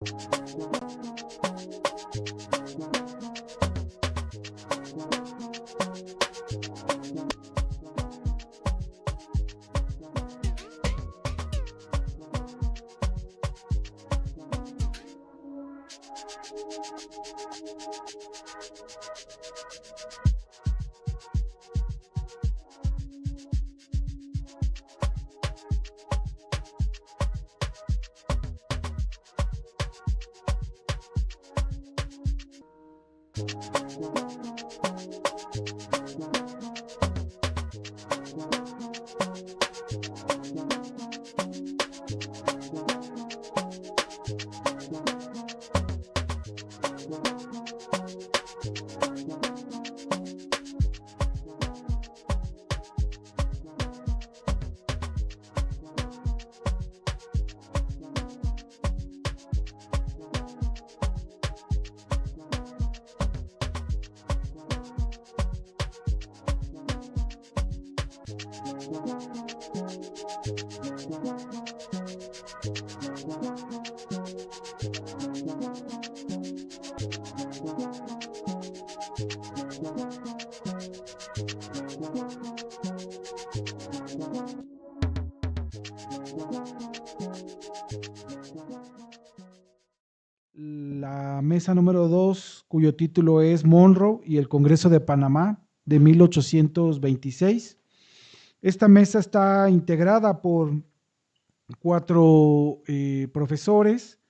La mesa número 2, cuyo título es Monroe y el Congreso de Panamá de 1826. Esta mesa está integrada por cuatro profesores: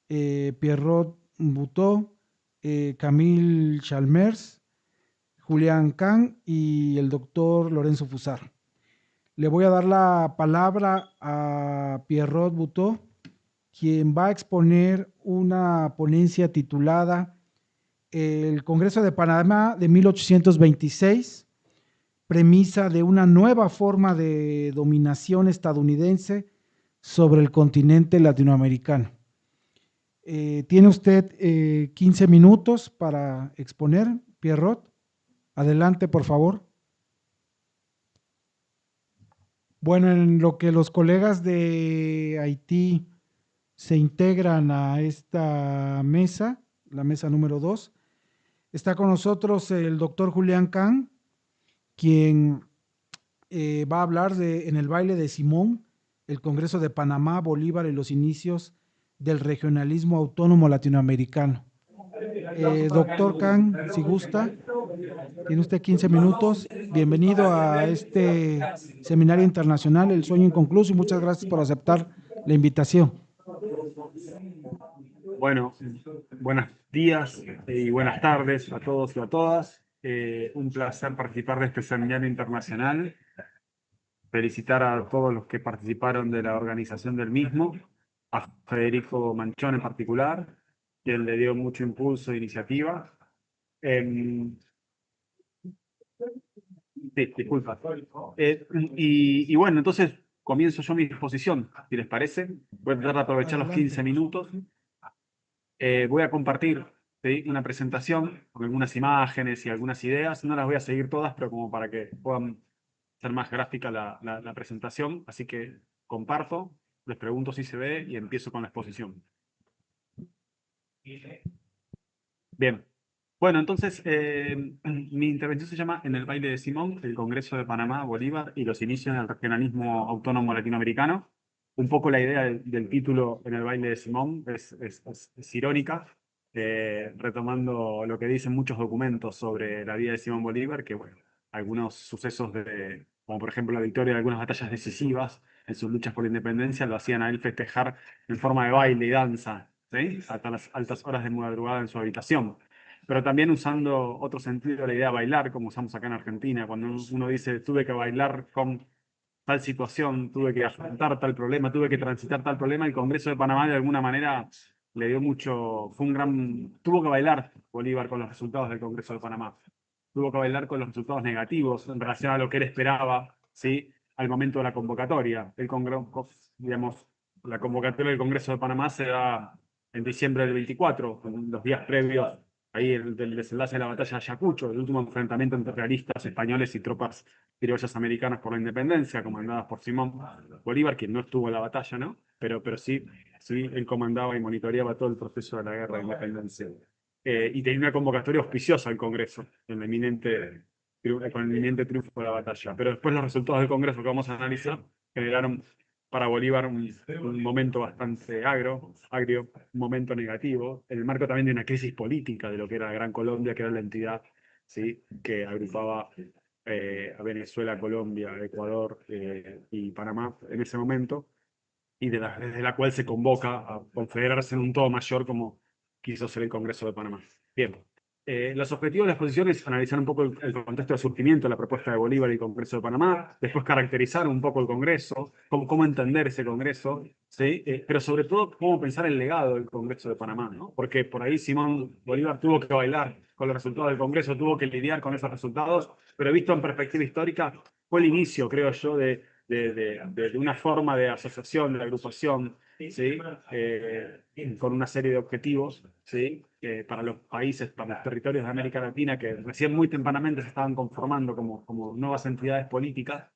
Pierrot Buteau, Camille Chalmers, Julián Kahn y el doctor Lorenzo Fusar. Le voy a dar la palabra a Pierrot Buteau, quien va a exponer una ponencia titulada El Congreso de Panamá de 1826, premisa de una nueva forma de dominación estadounidense sobre el continente latinoamericano. Tiene usted 15 minutos para exponer, Pierrot. Adelante, por favor. Bueno, en lo que los colegas de Haití se integran a esta mesa, la mesa número 2, está con nosotros el doctor Julián Kahn, quien va a hablar en el baile de Simón, el Congreso de Panamá, Bolívar y los inicios del regionalismo autónomo latinoamericano. Doctor Kahn, si gusta, tiene usted 15 minutos. Bienvenido a este seminario internacional, El Sueño Inconcluso, y muchas gracias por aceptar la invitación. Bueno, buenos días y buenas tardes a todos y a todas. Un placer participar de este seminario internacional. Felicitar a todos los que participaron de la organización del mismo, a Federico Manchón en particular, quien le dio mucho impulso e iniciativa. Sí, disculpa. Y bueno, entonces comienzo yo mi exposición, si les parece. Voy a tratar de aprovechar los 15 minutos. Voy a compartir, ¿sí?, una presentación con algunas imágenes y algunas ideas. No las voy a seguir todas, pero como para que puedan ser más gráfica la presentación. Así que comparto, les pregunto si se ve y empiezo con la exposición. Bien. Bueno, entonces mi intervención se llama En el baile de Simón, el Congreso de Panamá, Bolívar y los inicios del regionalismo autónomo latinoamericano. Un poco la idea del título En el baile de Simón es irónica, retomando lo que dicen muchos documentos sobre la vida de Simón Bolívar, que bueno, algunos sucesos como por ejemplo la victoria de algunas batallas decisivas en sus luchas por la independencia, lo hacían a él festejar en forma de baile y danza, ¿sí?, hasta las altas horas de madrugada en su habitación. Pero también usando otro sentido de la idea bailar, como usamos acá en Argentina, cuando uno dice tuve que bailar con tal situación, tuve que afrontar tal problema, tuve que transitar tal problema, el Congreso de Panamá de alguna manera le dio mucho, tuvo que bailar Bolívar con los resultados del Congreso de Panamá. Tuvo que bailar con los resultados negativos en relación a lo que él esperaba, ¿sí?, al momento de la convocatoria. Digamos, la convocatoria del Congreso de Panamá se da en diciembre del 24, en los días previos ahí del desenlace de la batalla de Ayacucho, el último enfrentamiento entre realistas españoles y tropas criollas americanas por la independencia, comandadas por Simón Bolívar, quien no estuvo en la batalla, ¿no? Pero sí, sí, él comandaba y monitoreaba todo el proceso de la guerra de independencia. Y tenía una convocatoria auspiciosa al Congreso, en la con el inminente triunfo de la batalla. Pero después los resultados del Congreso que vamos a analizar generaron para Bolívar un momento bastante agrio, un momento negativo, en el marco también de una crisis política de lo que era la Gran Colombia, que era la entidad, ¿sí?, que agrupaba a Venezuela, Colombia, Ecuador y Panamá en ese momento, y desde la cual se convoca a confederarse en un todo mayor como quiso ser el Congreso de Panamá. Bien, los objetivos de la exposición es analizar un poco el contexto de surgimiento de la propuesta de Bolívar y el Congreso de Panamá, después caracterizar un poco el Congreso, cómo entender ese Congreso, ¿sí? Pero sobre todo cómo pensar el legado del Congreso de Panamá, ¿no? Porque por ahí Simón Bolívar tuvo que bailar con los resultados del Congreso, tuvo que lidiar con esos resultados, pero visto en perspectiva histórica, fue el inicio, creo yo, de una forma de asociación, de agrupación, ¿sí? Con una serie de objetivos, ¿sí? Para los países, para los territorios de América Latina que recién muy tempranamente se estaban conformando como nuevas entidades políticas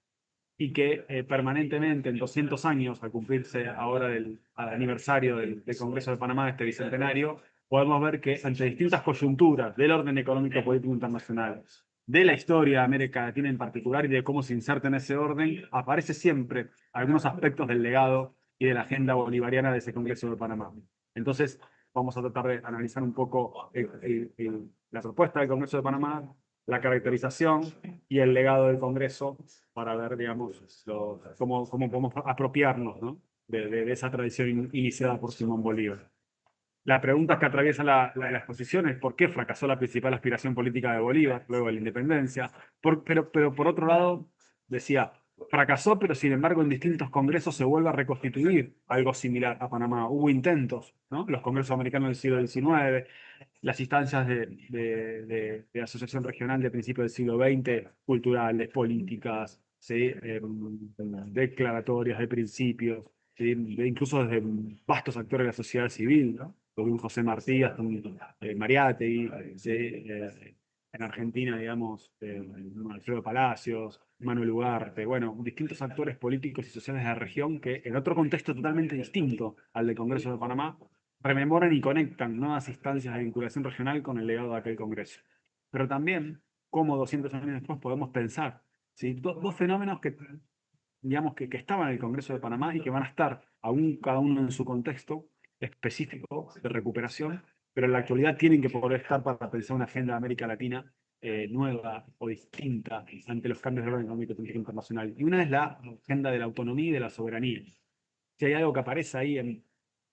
y que permanentemente en 200 años, al cumplirse ahora al aniversario del Congreso de Panamá, este bicentenario, podemos ver que ante distintas coyunturas del orden económico político internacional, de la historia de América Latina en particular y de cómo se inserta en ese orden, aparece siempre algunos aspectos del legado y de la agenda bolivariana de ese Congreso de Panamá. Entonces, vamos a tratar de analizar un poco la propuesta del Congreso de Panamá, la caracterización y el legado del Congreso para ver, digamos, cómo podemos apropiarnos, ¿no?, de esa tradición iniciada por Simón Bolívar. La pregunta que atraviesa la exposición es por qué fracasó la principal aspiración política de Bolívar luego de la independencia. Pero por otro lado, decía, fracasó, pero sin embargo en distintos congresos se vuelve a reconstituir algo similar a Panamá. Hubo intentos, ¿no? Los congresos americanos del siglo XIX, las instancias de asociación regional de principios del siglo XX, culturales, políticas, ¿sí? Declaratorias de principios, ¿sí? Incluso desde vastos actores de la sociedad civil, ¿no? Como un José Martí, hasta un Mariátegui, ¿sí? En Argentina, digamos, Alfredo Palacios, Manuel Ugarte, bueno, distintos actores políticos y sociales de la región que en otro contexto totalmente distinto al del Congreso de Panamá, rememoran y conectan nuevas instancias de vinculación regional con el legado de aquel Congreso. Pero también, como 200 años después podemos pensar, ¿sí?, dos fenómenos que, digamos, que estaban en el Congreso de Panamá y que van a estar, aún cada uno en su contexto específico de recuperación, pero en la actualidad tienen que poder estar para pensar una agenda de América Latina nueva o distinta ante los cambios de orden económico y político internacional. Y una es la agenda de la autonomía y de la soberanía. Si hay algo que aparece ahí en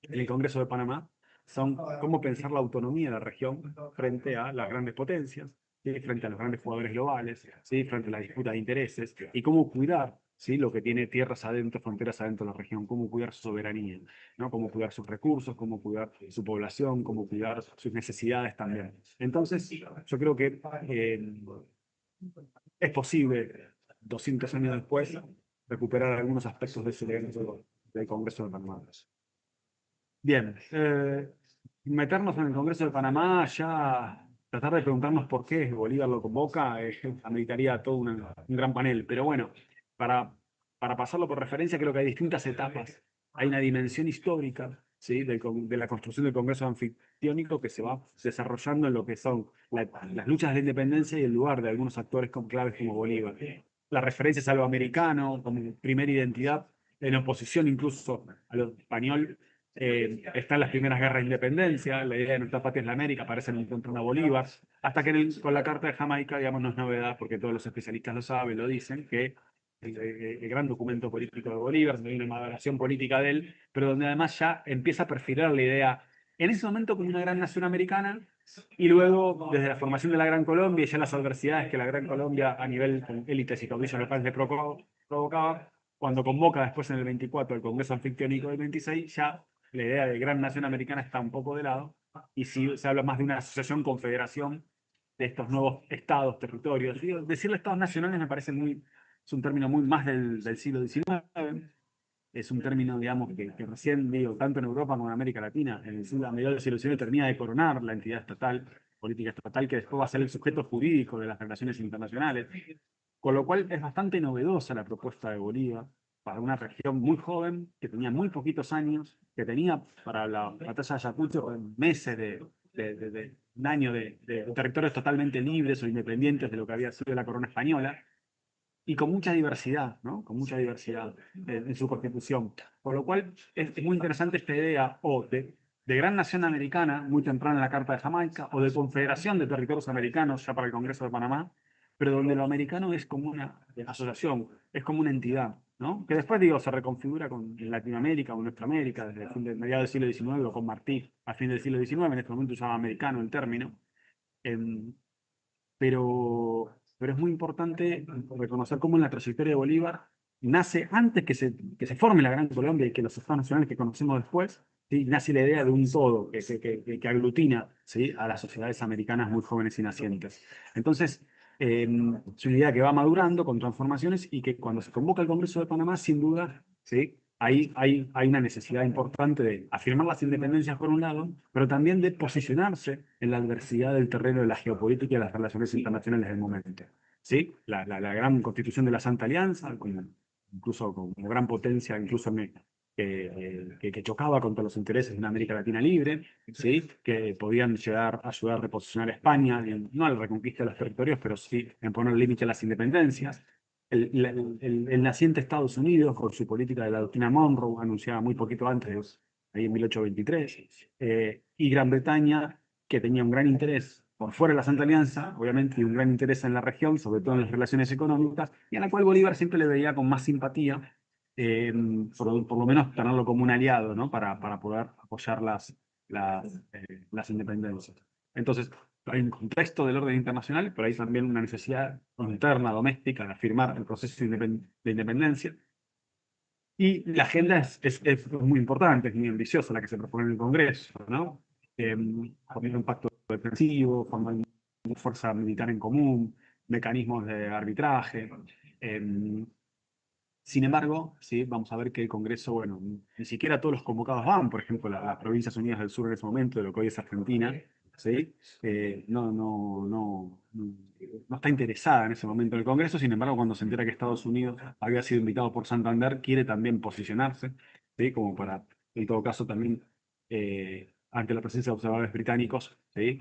el Congreso de Panamá, son cómo pensar la autonomía de la región frente a las grandes potencias, ¿sí?, frente a los grandes jugadores globales, ¿sí?, frente a la disputa de intereses, y cómo cuidar, ¿sí?, lo que tiene tierras adentro, fronteras adentro de la región, cómo cuidar su soberanía, ¿no?, cómo cuidar sus recursos, cómo cuidar su población, cómo cuidar sus necesidades también. Entonces, yo creo que es posible, 200 años después, recuperar algunos aspectos de ese legado del Congreso de Panamá. Bien, meternos en el Congreso de Panamá, ya tratar de preguntarnos por qué Bolívar lo convoca, ameritaría todo un gran panel. Pero bueno, para, para pasarlo por referencia, creo que hay distintas etapas. Hay una dimensión histórica, ¿sí?, de la construcción del Congreso anfictiónico que se va desarrollando en lo que son las luchas de la independencia y el lugar de algunos actores claves como Bolívar. La referencia es a lo americano como primera identidad, en oposición incluso a lo español. Están las primeras guerras de independencia, la idea de nuestra patria es la América, aparecen en contra de Bolívar, hasta que con la Carta de Jamaica, digamos, no es novedad, porque todos los especialistas lo saben, lo dicen, que el gran documento político de Bolívar, donde hay una maduración política de él, pero donde además ya empieza a perfilar la idea, en ese momento como una gran nación americana, y luego desde la formación de la Gran Colombia y ya las adversidades que la Gran Colombia a nivel con élites y caudillos locales le provocaba, cuando convoca después en el 24 el Congreso Anfictiónico del 26, ya la idea de gran nación americana está un poco de lado, y sí se habla más de una asociación, confederación de estos nuevos estados, territorios. Digo, decirle estados nacionales me parece es un término muy más del siglo XIX, es un término, digamos, que recién, digo, tanto en Europa como en América Latina, a mediados del siglo XIX termina de coronar la entidad estatal, política estatal, que después va a ser el sujeto jurídico de las relaciones internacionales. Con lo cual es bastante novedosa la propuesta de Bolívar para una región muy joven, que tenía muy poquitos años, que tenía para la batalla de Ayacucho meses de un año de territorios totalmente libres o independientes de lo que había sido la corona española, y con mucha diversidad, ¿no? Con mucha diversidad en su constitución. Por lo cual es muy interesante esta idea o de gran nación americana, muy temprana en la Carta de Jamaica, o de confederación de territorios americanos, ya para el Congreso de Panamá, pero donde lo americano es como una asociación, es como una entidad, ¿no? Que después, digo, se reconfigura en Latinoamérica o en nuestra América, desde el fin de, mediados del siglo XIX, o con Martí, a fin del siglo XIX, en este momento usaba americano el término. Em, pero es muy importante reconocer cómo en la trayectoria de Bolívar nace antes que se forme la Gran Colombia y que los estados nacionales que conocemos después, ¿sí? Nace la idea de un todo que aglutina, ¿sí? A las sociedades americanas muy jóvenes y nacientes. Entonces, es una idea que va madurando con transformaciones y que cuando se convoca el Congreso de Panamá, sin duda, ¿sí? Hay una necesidad importante de afirmar las independencias por un lado, pero también de posicionarse en la adversidad del terreno de la geopolítica y las relaciones internacionales del momento. ¿Sí? La gran constitución de la Santa Alianza, incluso como gran potencia, incluso que chocaba contra los intereses de una América Latina libre, ¿sí? Que podían llegar a ayudar a reposicionar a España, no a la reconquista de los territorios, pero sí en poner límite a las independencias. El naciente Estados Unidos, con su política de la doctrina Monroe, anunciada muy poquito antes, ahí en 1823, y Gran Bretaña, que tenía un gran interés por fuera de la Santa Alianza, obviamente, y un gran interés en la región, sobre todo en las relaciones económicas, y a la cual Bolívar siempre le veía con más simpatía, eh, por lo menos tenerlo como un aliado, ¿no? Para poder apoyar las independencias. Entonces, hay un contexto del orden internacional, pero hay también una necesidad interna, doméstica, de afirmar el proceso de independencia. Y la agenda es muy importante, es muy ambiciosa la que se propone en el Congreso, ¿no? Poner un pacto defensivo, formar una fuerza militar en común, mecanismos de arbitraje. eh, Sin embargo, sí, vamos a ver que el Congreso, bueno, ni siquiera todos los convocados van, por ejemplo, las Provincias Unidas del Sur en ese momento, de lo que hoy es Argentina, ¿sí? No está interesada en ese momento en el Congreso. Sin embargo, cuando se entera que Estados Unidos había sido invitado por Santander, quiere también posicionarse, ¿sí? Como para, en todo caso, también ante la presencia de observadores británicos, ¿sí?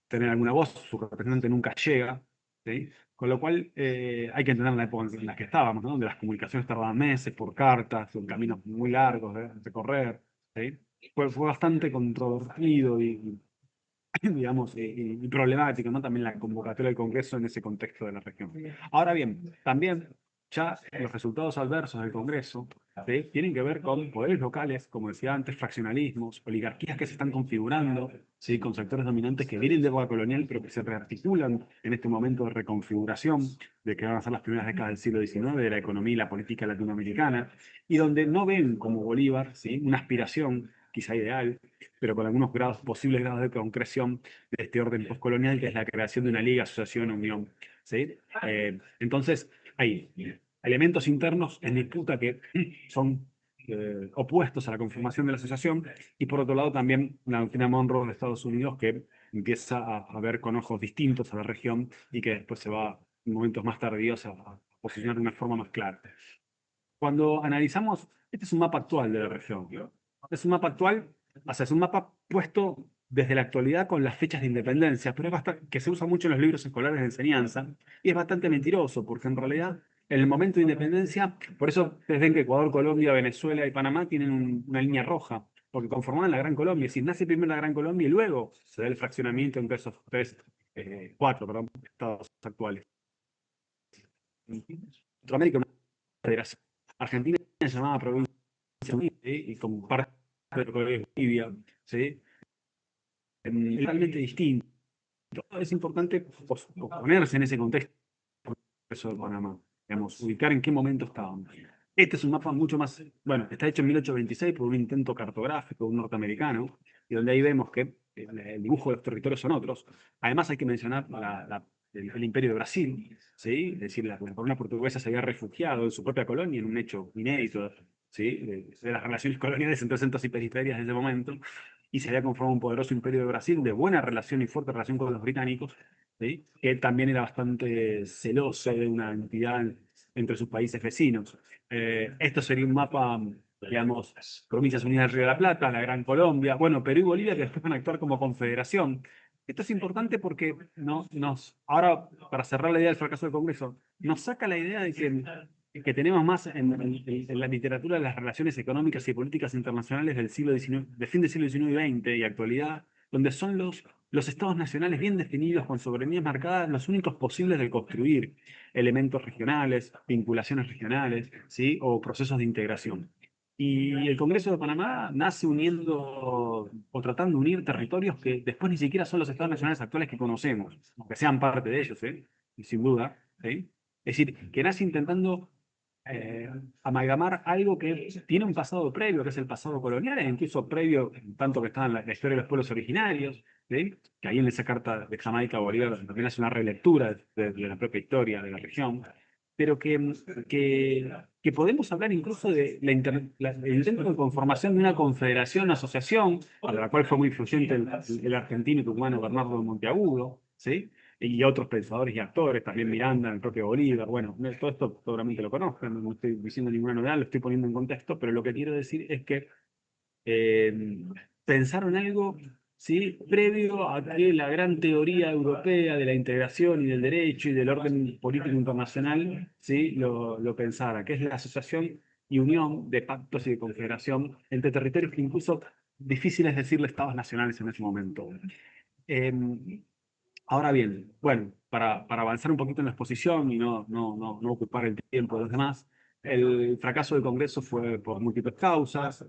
Tener alguna voz. Su representante nunca llega, ¿sí? Con lo cual hay que entender la época en la que estábamos, ¿no? Donde las comunicaciones tardaban meses por cartas, son caminos muy largos de recorrer, ¿sí? Fue bastante controvertido digamos, y problemático, ¿no? También la convocatoria del Congreso en ese contexto de la región. Ahora bien, también ya los resultados adversos del Congreso, ¿sí? Tienen que ver con poderes locales, como decía antes, fraccionalismos, oligarquías que se están configurando, ¿sí? Con sectores dominantes que vienen de época colonial, pero que se rearticulan en este momento de reconfiguración, de que van a ser las primeras décadas del siglo XIX, de la economía y la política latinoamericana, y donde no ven como Bolívar, ¿sí? Una aspiración quizá ideal, pero con algunos grados, posibles grados de concreción de este orden postcolonial, que es la creación de una liga, asociación, unión. ¿Sí? Entonces, hay elementos internos en disputa que son opuestos a la conformación de la asociación, y por otro lado también la doctrina Monroe de Estados Unidos, que empieza a ver con ojos distintos a la región y que después se va en momentos más tardíos a posicionar de una forma más clara. Cuando analizamos, este es un mapa actual de la región. Es un mapa actual, o sea, es un mapa puesto desde la actualidad con las fechas de independencia, pero es bastante, que se usa mucho en los libros escolares de enseñanza, y es bastante mentiroso, porque en realidad, en el momento de independencia, por eso ustedes ven que Ecuador, Colombia, Venezuela y Panamá tienen una línea roja, porque conforman la Gran Colombia. Es decir, nace primero la Gran Colombia y luego se da el fraccionamiento entre esos cuatro, perdón, estados actuales. Centroamérica, una federación. Argentina se llamaba provincia, ¿sí? Y como parte de lo que es Bolivia, ¿sí? Es realmente distinto. Es importante ponerse en ese contexto de Panamá, digamos, ubicar en qué momento estábamos. Este es un mapa mucho más, bueno, está hecho en 1826 por un intento cartográfico de un norteamericano, y donde ahí vemos que el dibujo de los territorios son otros. Además hay que mencionar el imperio de Brasil, ¿sí? Es decir, la corona portuguesa se había refugiado en su propia colonia en un hecho inédito, ¿sí? De las relaciones coloniales entre centros y periferias de ese momento. y se había conformado un poderoso imperio de Brasil de buena relación y fuerte relación con los británicos, ¿sí? Que también era bastante celoso de una entidad entre sus países vecinos. Esto sería un mapa, digamos, Provincias Unidas del Río de la Plata, la Gran Colombia, bueno, Perú y Bolivia que después van a actuar como confederación. Esto es importante porque ahora, para cerrar la idea del fracaso del Congreso, nos saca la idea de que tenemos más en la literatura de las relaciones económicas y políticas internacionales del siglo XIX, de fin del siglo XIX y XX y actualidad, donde son los estados nacionales bien definidos, con soberanías marcadas, los únicos posibles de construir elementos regionales, vinculaciones regionales, ¿sí? O procesos de integración. Y el Congreso de Panamá nace uniendo o tratando de unir territorios que después ni siquiera son los estados nacionales actuales que conocemos, aunque sean parte de ellos, ¿eh? Y sin duda, ¿sí? Es decir, que nace intentando amalgamar algo que tiene un pasado previo, que es el pasado colonial, e incluso previo, tanto que está en la historia de los pueblos originarios, ¿sí? Que ahí en esa carta de Jamaica a Bolívar también hace una relectura de la propia historia de la región, pero que, que podemos hablar incluso de el intento de conformación de una confederación, una asociación, para la cual fue muy influyente el argentino y tucumano Bernardo de Monteagudo, ¿sí? Y otros pensadores y actores, también Miranda, el propio Bolívar. Bueno, todo esto seguramente lo conozcan, no estoy diciendo ninguna novedad, lo estoy poniendo en contexto, pero lo que quiero decir es que eh, pensaron algo, ¿sí? Previo a que la gran teoría europea de la integración y del derecho y del orden político internacional, ¿sí? Lo pensara, que es la asociación y unión de pactos y de confederación entre territorios que incluso difíciles decirle estados nacionales en ese momento. Eh, Ahora bien, bueno, para avanzar un poquito en la exposición y no ocupar el tiempo de los demás, el fracaso del Congreso fue por múltiples causas.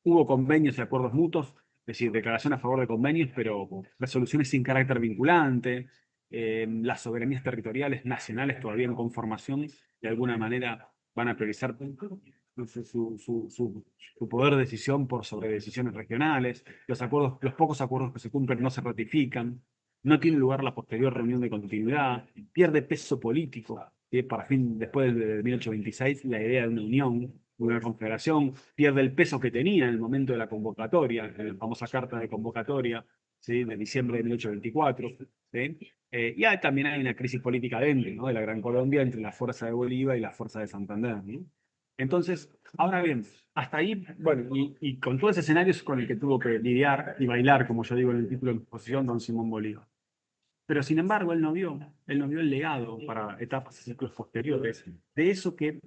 Hubo convenios y acuerdos mutuos, es decir, declaración a favor de convenios, pero resoluciones sin carácter vinculante. Las soberanías territoriales nacionales todavía en conformación, de alguna manera van a priorizar su poder de decisión por sobre decisiones regionales. Los pocos acuerdos que se cumplen no se ratifican. No tiene lugar la posterior reunión de continuidad, pierde peso político, que para fin, después de 1826, la idea de una unión, de una confederación, pierde el peso que tenía en el momento de la convocatoria, en la famosa carta de convocatoria, ¿sí? De diciembre de 1824. ¿Sí? También hay una crisis política dentro, ¿no? De la Gran Colombia entre la fuerza de Bolívar y la fuerza de Santander, ¿no? Entonces, ahora bien, hasta ahí, bueno, y con todo ese escenario es con el que tuvo que lidiar y bailar, como yo digo en el título de exposición, don Simón Bolívar. Pero sin embargo, él no vio el legado para etapas y ciclos posteriores de eso que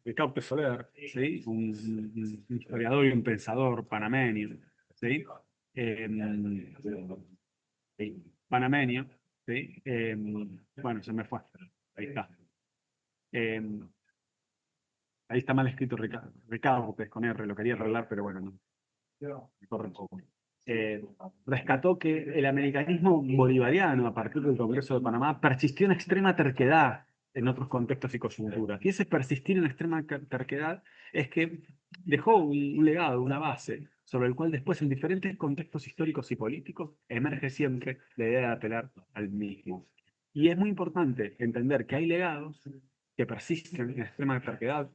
Ricardo Soler, ¿sí? Un historiador y un pensador panameño, ¿sí? Eh, Panameño, ¿sí? Bueno, se me fue. Ahí está. Eh, Ahí está mal escrito Ricardo, que es con R, lo quería arreglar, pero bueno, me corre un poco. Eh, Rescató que el americanismo bolivariano, a partir del Congreso de Panamá, persistió en extrema terquedad en otros contextos y coyunturas. Y ese persistir en extrema terquedad es que dejó un legado, una base, sobre el cual después en diferentes contextos históricos y políticos emerge siempre la idea de apelar al mismo. Y es muy importante entender que hay legados que persisten en extrema terquedad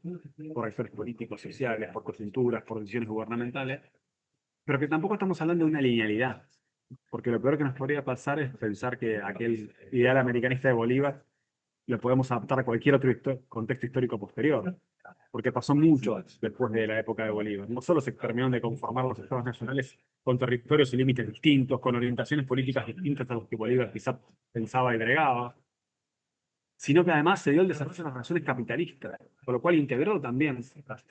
por actores políticos, sociales, por coyunturas, por decisiones gubernamentales, pero que tampoco estamos hablando de una linealidad, porque lo peor que nos podría pasar es pensar que aquel ideal americanista de Bolívar lo podemos adaptar a cualquier otro contexto histórico posterior, porque pasó mucho después de la época de Bolívar. No solo se terminaron de conformar los estados nacionales con territorios y límites distintos, con orientaciones políticas distintas a los que Bolívar quizá pensaba y bregaba, sino que además se dio el desarrollo de las relaciones capitalistas, por lo cual integró también las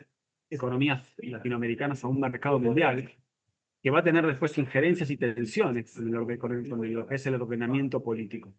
economías latinoamericanas a un mercado mundial que va a tener después injerencias y tensiones con lo que es el ordenamiento político.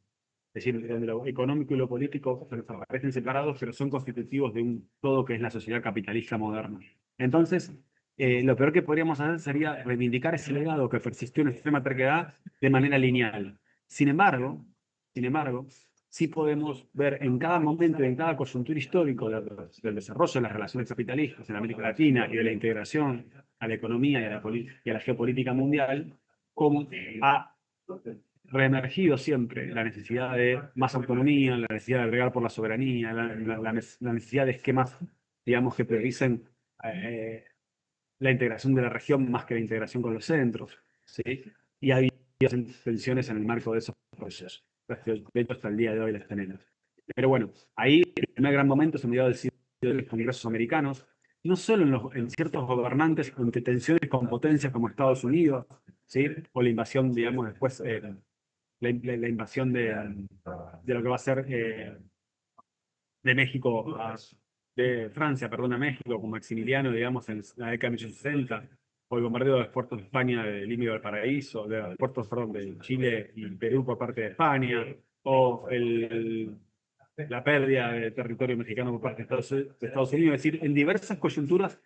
Es decir, donde lo económico y lo político aparecen separados, pero son constitutivos de un todo que es la sociedad capitalista moderna. Entonces, lo peor que podríamos hacer sería reivindicar ese legado que persistió en la extrema terquedad de manera lineal. Sin embargo, sin embargo, sí podemos ver en cada momento y en cada coyuntura histórico del desarrollo de las relaciones capitalistas en América Latina y de la integración a la economía y a la geopolítica mundial, cómo ha reemergido siempre la necesidad de más autonomía, la necesidad de bregar por la soberanía, la necesidad de esquemas, digamos, que prioricen eh, la integración de la región más que la integración con los centros, ¿sí? Y había tensiones en el marco de esos procesos. De hecho, hasta el día de hoy las tenemos. Pero bueno, ahí el primer gran momento se me dio a decir de los congresos americanos, no solo en ciertos gobernantes ante tensiones con potencias como Estados Unidos, ¿sí? O la invasión, digamos, después, la invasión de lo que va a ser de México, de Francia, perdón, a México, con Maximiliano, digamos, en la década de 1860, o el bombardeo de los puertos de España de Lima y Valparaíso, de los puertos, perdón, de Chile y Perú por parte de España, o la pérdida de territorio mexicano por parte de Estados Unidos. Es decir, en diversas coyunturas,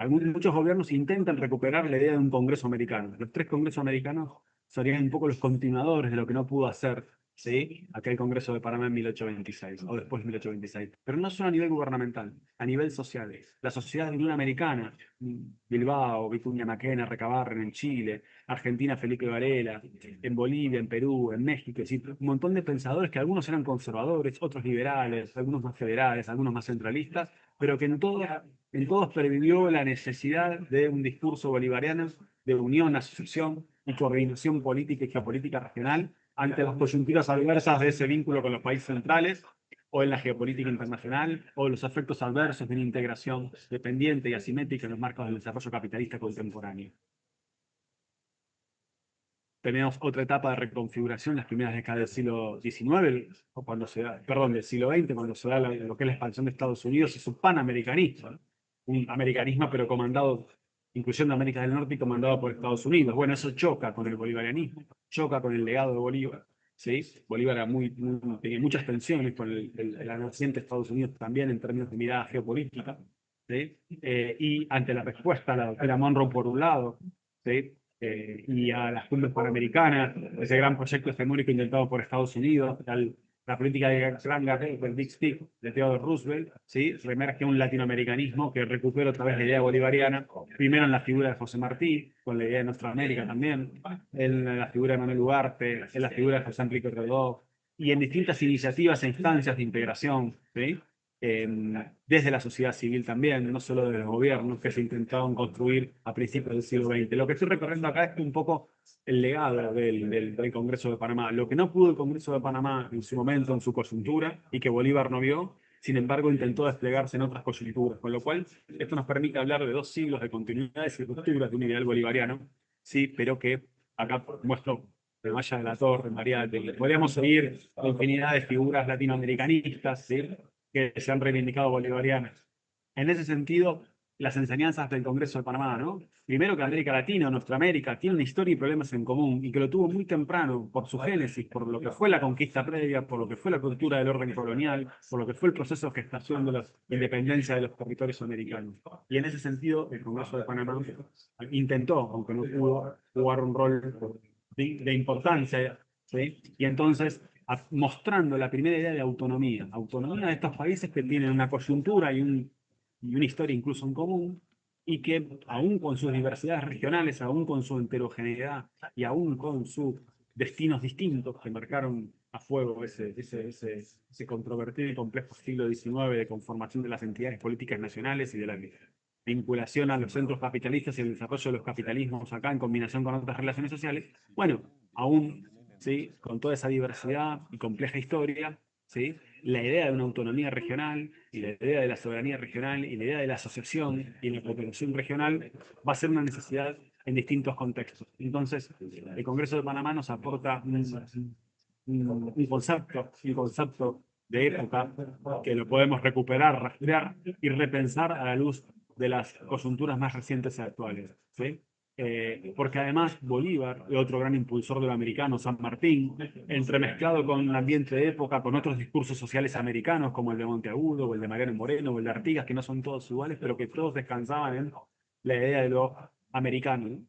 muchos gobiernos intentan recuperar la idea de un Congreso americano. Los tres Congresos americanos serían un poco los continuadores de lo que no pudo hacer, ¿sí? Aquel Congreso de Panamá en 1826, o después de 1826. Pero no solo a nivel gubernamental, a nivel social. La Sociedad de Unión Americana, Bilbao, Vicuña Maquena, Recabarren en Chile, Argentina, Felipe Varela, en Bolivia, en Perú, en México, es decir, un montón de pensadores que algunos eran conservadores, otros liberales, algunos más federales, algunos más centralistas, pero que en todos pervivió la necesidad de un discurso bolivariano de unión, asociación y coordinación política y geopolítica regional ante las coyunturas adversas de ese vínculo con los países centrales o en la geopolítica internacional, o los efectos adversos de una integración dependiente y asimétrica en los marcos del desarrollo capitalista contemporáneo. Tenemos otra etapa de reconfiguración en las primeras décadas del siglo XIX, o cuando se da, perdón, del siglo XX, cuando se da lo que es la expansión de Estados Unidos y su panamericanismo, ¿no? Un americanismo pero comandado, incluyendo América del Norte y comandado por Estados Unidos. Bueno, eso choca con el bolivarianismo, choca con el legado de Bolívar. ¿Sí? Bolívar era tenía muchas tensiones con el naciente Estados Unidos también en términos de mirada geopolítica. ¿Sí? Y ante la respuesta a la doctrina Monroe por un lado, ¿sí? Y a las cumbres panamericanas, ese gran proyecto hegemónico intentado por Estados Unidos, la política de Gran Garret, del Big Stick de Theodore Roosevelt, ¿sí? Reemerge un latinoamericanismo que recupera otra vez la idea bolivariana, primero en la figura de José Martí, con la idea de Nuestra América también, en la figura de Manuel Ugarte, en la figura de José Enrique Rodó, y en distintas iniciativas e instancias de integración, ¿sí? Desde la sociedad civil también, no solo de los gobiernos que se intentaron construir a principios del siglo XX. Lo que estoy recorriendo acá es un poco el legado del Congreso de Panamá. Lo que no pudo el Congreso de Panamá en su momento, en su coyuntura, y que Bolívar no vio, sin embargo intentó desplegarse en otras coyunturas, con lo cual esto nos permite hablar de 2 siglos de continuidades y rupturas de un ideal bolivariano, sí, pero que acá muestro de Maya de la Torre, María podríamos seguir infinidad de figuras latinoamericanistas, ¿sí? Que se han reivindicado bolivarianas. En ese sentido, las enseñanzas del Congreso de Panamá, ¿no? Primero que América Latina, nuestra América, tiene una historia y problemas en común y que lo tuvo muy temprano por su génesis, por lo que fue la conquista previa, por lo que fue la cultura del orden colonial, por lo que fue el proceso de gestación de la independencia de los territorios americanos. Y en ese sentido, el Congreso de Panamá intentó, aunque no pudo, jugar un rol de importancia, ¿sí? Y entonces mostrando la primera idea de autonomía, autonomía de estos países que tienen una coyuntura y una historia incluso en común, y que aún con sus diversidades regionales, aún con su heterogeneidad y aún con sus destinos distintos que marcaron a fuego ese controvertido y complejo siglo XIX de conformación de las entidades políticas nacionales y de la vinculación a los centros capitalistas y el desarrollo de los capitalismos acá en combinación con otras relaciones sociales, bueno, aún, ¿sí? Con toda esa diversidad y compleja historia, ¿sí? La idea de una autonomía regional y la idea de la soberanía regional y la idea de la asociación y la cooperación regional va a ser una necesidad en distintos contextos. Entonces, el Congreso de Panamá nos aporta un concepto de época que lo podemos recuperar, rastrear y repensar a la luz de las coyunturas más recientes y actuales. ¿Sí? Porque además Bolívar, otro gran impulsor de lo americano, San Martín, entremezclado con un ambiente de época, con otros discursos sociales americanos como el de Monteagudo, o el de Mariano Moreno, o el de Artigas, que no son todos iguales, pero que todos descansaban en la idea de lo americano, ¿no?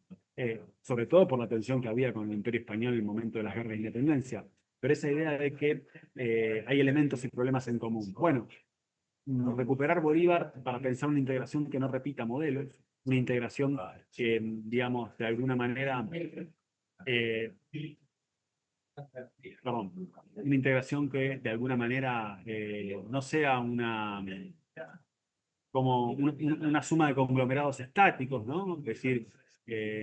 Sobre todo por la tensión que había con el Imperio Español en el momento de las guerras de independencia. Pero esa idea de que hay elementos y problemas en común. Bueno, recuperar Bolívar para pensar una integración que no repita modelos, una integración que, digamos, de alguna manera, eh, perdón, una integración que de alguna manera no sea como una suma de conglomerados estáticos, ¿no? Es decir,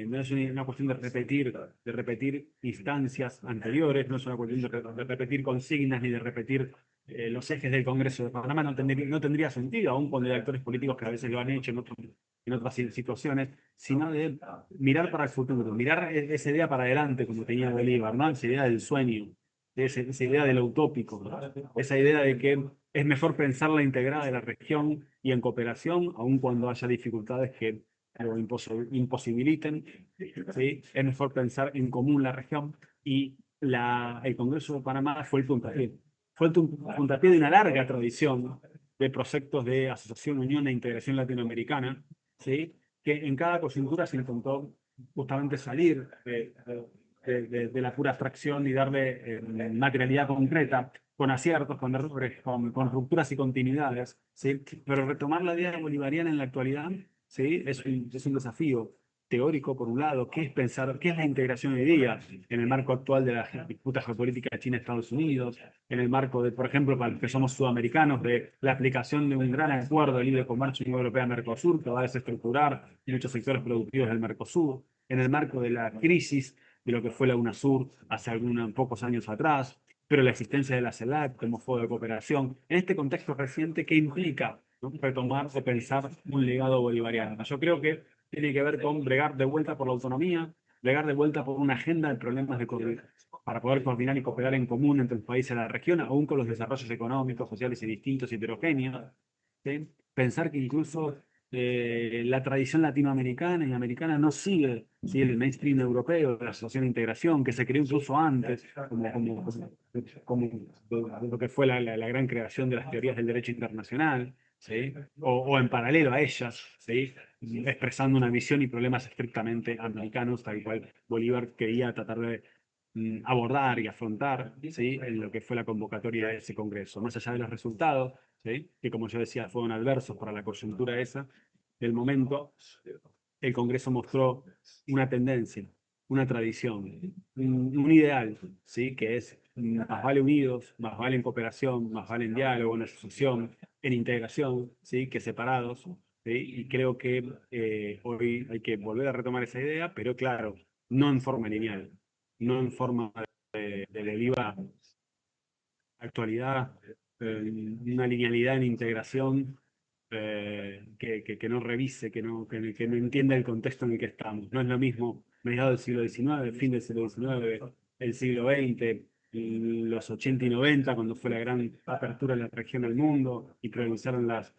no es una cuestión de repetir instancias anteriores, no es una cuestión de repetir consignas ni de repetir los ejes del Congreso de Panamá, no tendría sentido, aún cuando hay actores políticos que a veces lo han hecho en otras situaciones, sino de mirar para el futuro, mirar esa idea para adelante, como tenía Bolívar, ¿no? Esa idea del sueño, esa idea de lo utópico, ¿no? Esa idea de que es mejor pensarla integrada de la región y en cooperación, aun cuando haya dificultades que lo imposibiliten, ¿sí? Es mejor pensar en común la región y el Congreso de Panamá fue el puntapié. Fue el puntapié de una larga tradición de proyectos de asociación, unión e integración latinoamericana, ¿sí? Que en cada coyuntura se intentó justamente salir de la pura abstracción y darle materialidad concreta, con aciertos, con errores, con rupturas y continuidades, ¿sí? Pero retomar la idea bolivariana en la actualidad, ¿sí? Es un desafío teórico, por un lado, qué es pensar, qué es la integración hoy día en el marco actual de la disputa geopolítica China-Estados Unidos, en el marco de, por ejemplo, para los que somos sudamericanos, de la aplicación de un gran acuerdo de libre comercio Unión Europea-Mercosur, que va a desestructurar muchos sectores productivos del Mercosur, en el marco de la crisis de lo que fue la UNASUR hace algunos pocos años atrás, pero la existencia de la CELAC como foro de cooperación, en este contexto reciente, ¿qué implica, ¿no? Retomar o pensar un legado bolivariano? Yo creo que tiene que ver con bregar de vuelta por la autonomía, bregar de vuelta por una agenda de problemas para poder coordinar y cooperar en común entre los países de la región, aún con los desarrollos económicos, sociales y distintos y heterogéneos. ¿Sí? Pensar que incluso la tradición latinoamericana y americana no sigue, ¿sí? El mainstream europeo de la asociación de integración, que se creó incluso antes, como lo que fue la gran creación de las teorías del derecho internacional, ¿sí? O en paralelo a ellas, ¿sí? Expresando una visión y problemas estrictamente americanos, tal cual Bolívar quería tratar de abordar y afrontar, ¿sí? En lo que fue la convocatoria de ese Congreso. Más allá de los resultados, ¿sí? Que como yo decía, fueron adversos para la coyuntura esa del momento, el Congreso mostró una tendencia, una tradición, un ideal, ¿sí? Que es más vale unidos, más vale en cooperación, más vale en diálogo, en asociación, en integración, ¿sí? Que separados. ¿Sí? Y creo que hoy hay que volver a retomar esa idea, pero claro, no en forma lineal, no en forma de deriva actualidad, una linealidad en integración que no revise, que no entienda el contexto en el que estamos. No es lo mismo mediados del siglo XIX, fin del siglo XIX, el siglo XX, los 80 y 90, cuando fue la gran apertura de la región al mundo y priorizaron las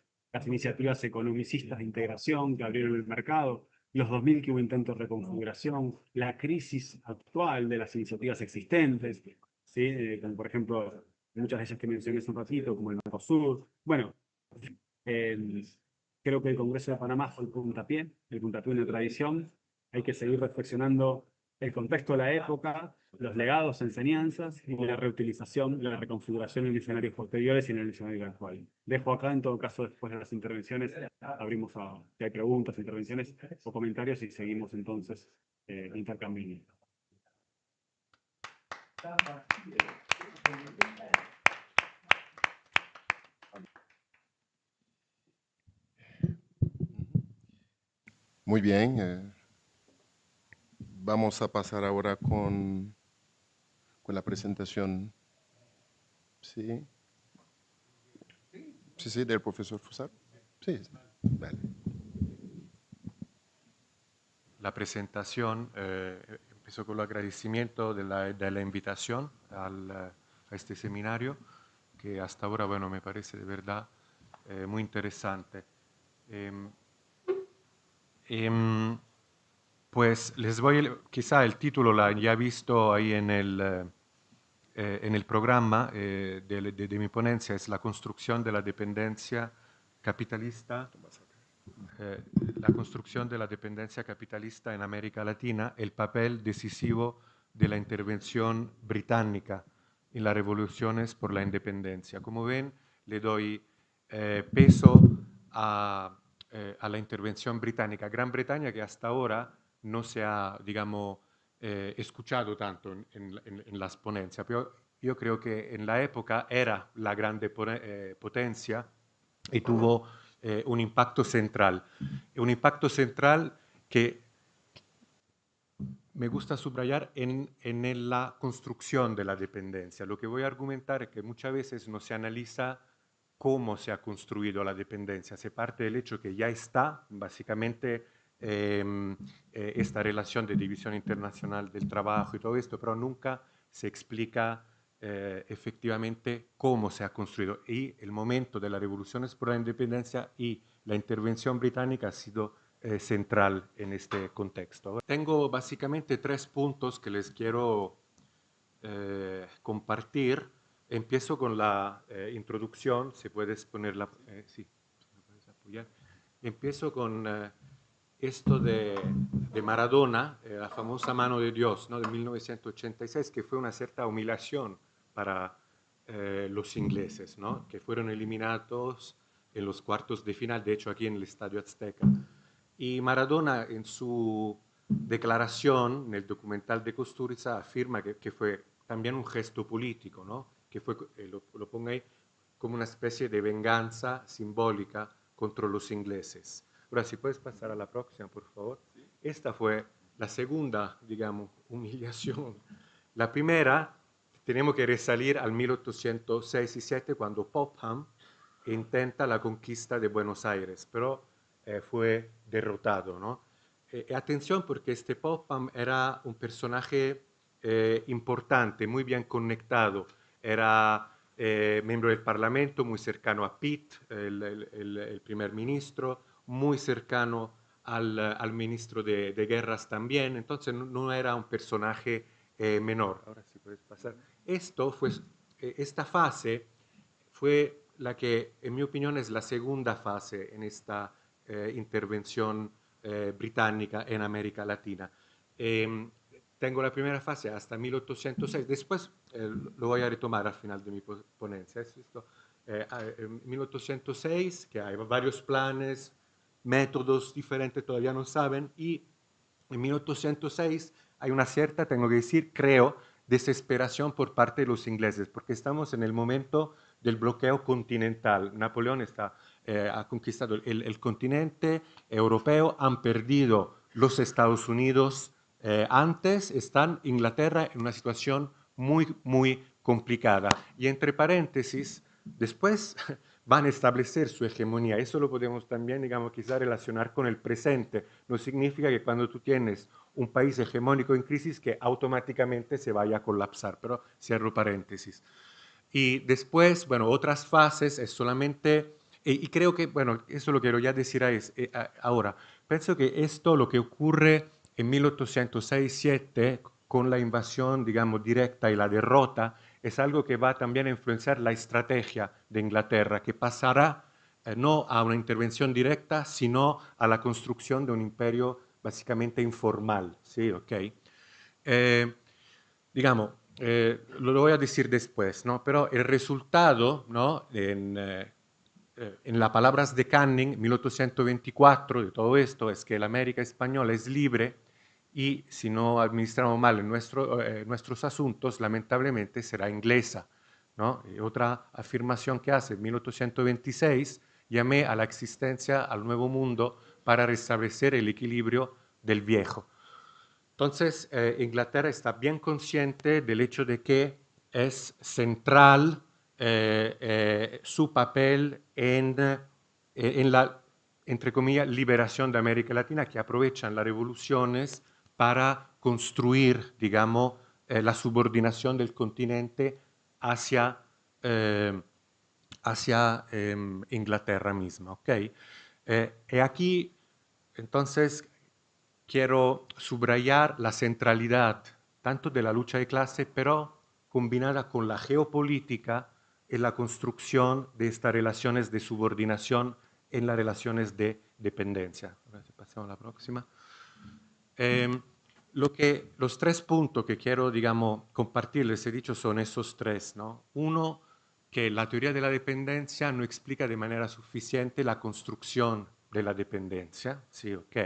iniciativas economicistas de integración que abrieron el mercado. Los 2000 que hubo intentos de reconfiguración, la crisis actual de las iniciativas existentes, ¿sí? Como por ejemplo muchas de ellas que mencioné hace un ratito, como el Mercosur. Bueno, eh, creo que el Congreso de Panamá fue el puntapié de una tradición. Hay que seguir reflexionando el contexto de la época, los legados, enseñanzas y la reutilización, la reconfiguración en escenarios posteriores y en el escenario actual. Dejo acá, en todo caso, después de las intervenciones, abrimos a si hay preguntas, intervenciones o comentarios y seguimos entonces intercambiando. Muy bien, vamos a pasar ahora con la presentación, sí, sí, sí, del profesor Fusar. Sí, sí, vale. La presentación empezó con el agradecimiento de la invitación a este seminario, que hasta ahora, bueno, me parece de verdad muy interesante. Em, em, pues les voy, quizá el título lo han ya visto ahí en el programa de mi ponencia, es la construcción de la dependencia capitalista eh, la construcción de la dependencia capitalista en América Latina, el papel decisivo de la intervención británica en las revoluciones por la independencia. Como ven, le doy peso a la intervención británica. Gran Bretaña que hasta ahora no se ha, digamos, escuchado tanto en las ponencias, pero yo creo que en la época era la grande potencia y tuvo un impacto central. Un impacto central que me gusta subrayar en la construcción de la dependencia. Lo que voy a argumentar es que muchas veces no se analiza cómo se ha construido la dependencia. Se parte del hecho que ya está, básicamente, esta relación de división internacional del trabajo y todo esto, pero nunca se explica efectivamente cómo se ha construido. Y el momento de las revoluciones por la independencia y la intervención británica ha sido central en este contexto. Tengo básicamente 3 puntos que les quiero compartir. Empiezo con la introducción, si puedes ponerla, sí, ¿me puedes apoyar? Empiezo con esto de Maradona, la famosa mano de Dios, ¿no? De 1986, que fue una cierta humillación para los ingleses, ¿no? Que fueron eliminados en los cuartos de final, de hecho aquí en el Estadio Azteca. Y Maradona en su declaración, en el documental de Kusturica, afirma que fue también un gesto político, ¿no? Que fue, lo pongo ahí, como una especie de venganza simbólica contra los ingleses. Ahora, si puedes pasar a la próxima, por favor. Esta fue la segunda, digamos, humillación. La primera, tenemos que resalir al 1806 y 7, cuando Popham intenta la conquista de Buenos Aires, pero fue derrotado, ¿no? Atención, porque este Popham era un personaje importante, muy bien conectado. Era miembro del Parlamento, muy cercano a Pitt, el primer ministro, muy cercano al ministro de Guerras también. Entonces no era un personaje menor. Ahora sí puedes pasar. Esta fase fue la que, en mi opinión, es la segunda fase en esta intervención británica en América Latina. Tengo la primera fase hasta 1806, después lo voy a retomar al final de mi ponencia. ¿Es esto? En 1806, que hay varios planes, métodos diferentes, todavía no saben, y en 1806 hay una cierta, tengo que decir, creo, desesperación por parte de los ingleses, porque estamos en el momento del bloqueo continental. Napoleón ha conquistado el continente europeo, han perdido los Estados Unidos antes, están Inglaterra en una situación muy, muy complicada. Y entre paréntesis, después van a establecer su hegemonía. Eso lo podemos también, digamos, quizá relacionar con el presente. No significa que cuando tú tienes un país hegemónico en crisis que automáticamente se vaya a colapsar, pero cierro paréntesis. Y después, bueno, otras fases es solamente, y creo que, bueno, eso lo quiero ya decir ahora. Pienso que esto, lo que ocurre en 1806-7 con la invasión, digamos, directa y la derrota, es algo que va también a influenciar la estrategia de Inglaterra, que pasará no a una intervención directa, sino a la construcción de un imperio básicamente informal. ¿Sí? ¿Okay? Digamos, lo voy a decir después, ¿no? Pero el resultado, ¿no? En las palabras de Canning, 1824, de todo esto, es que la América española es libre y si no administramos mal nuestros asuntos, lamentablemente será inglesa, ¿no? Y otra afirmación que hace en 1826, llamé a la existencia al nuevo mundo para restablecer el equilibrio del viejo. Entonces, Inglaterra está bien consciente del hecho de que es central su papel en la, entre comillas, liberación de América Latina, que aprovechan las revoluciones para construir, digamos, la subordinación del continente hacia Inglaterra misma. ¿Okay? Y aquí, entonces, quiero subrayar la centralidad tanto de la lucha de clase, pero combinada con la geopolítica en la construcción de estas relaciones de subordinación en las relaciones de dependencia. Pasamos a la próxima. Los 3 puntos que quiero, digamos, compartirles, he dicho, son esos 3, ¿no? Uno, que la teoría de la dependencia no explica de manera suficiente la construcción de la dependencia, ¿sí? ¿Ok?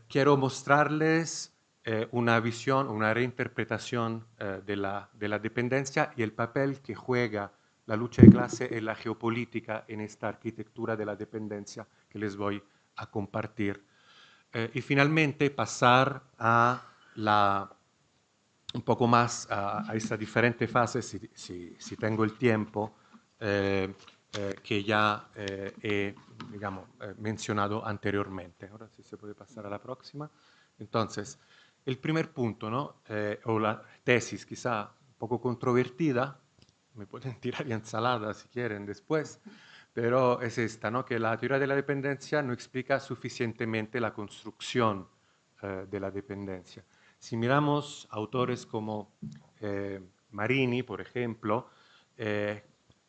Quiero mostrarles una visión, una reinterpretación de la dependencia y el papel que juega la lucha de clase y la geopolítica en esta arquitectura de la dependencia que les voy a compartir. Y finalmente pasar a un poco más a esta diferente fase, si tengo el tiempo, que ya he digamos, mencionado anteriormente. Ahora sí se puede pasar a la próxima. Entonces, el primer punto, ¿no? O la tesis quizá un poco controvertida, me pueden tirar de ensalada si quieren después, pero es esta, ¿no? Que la teoría de la dependencia no explica suficientemente la construcción de la dependencia. Si miramos autores como Marini, por ejemplo,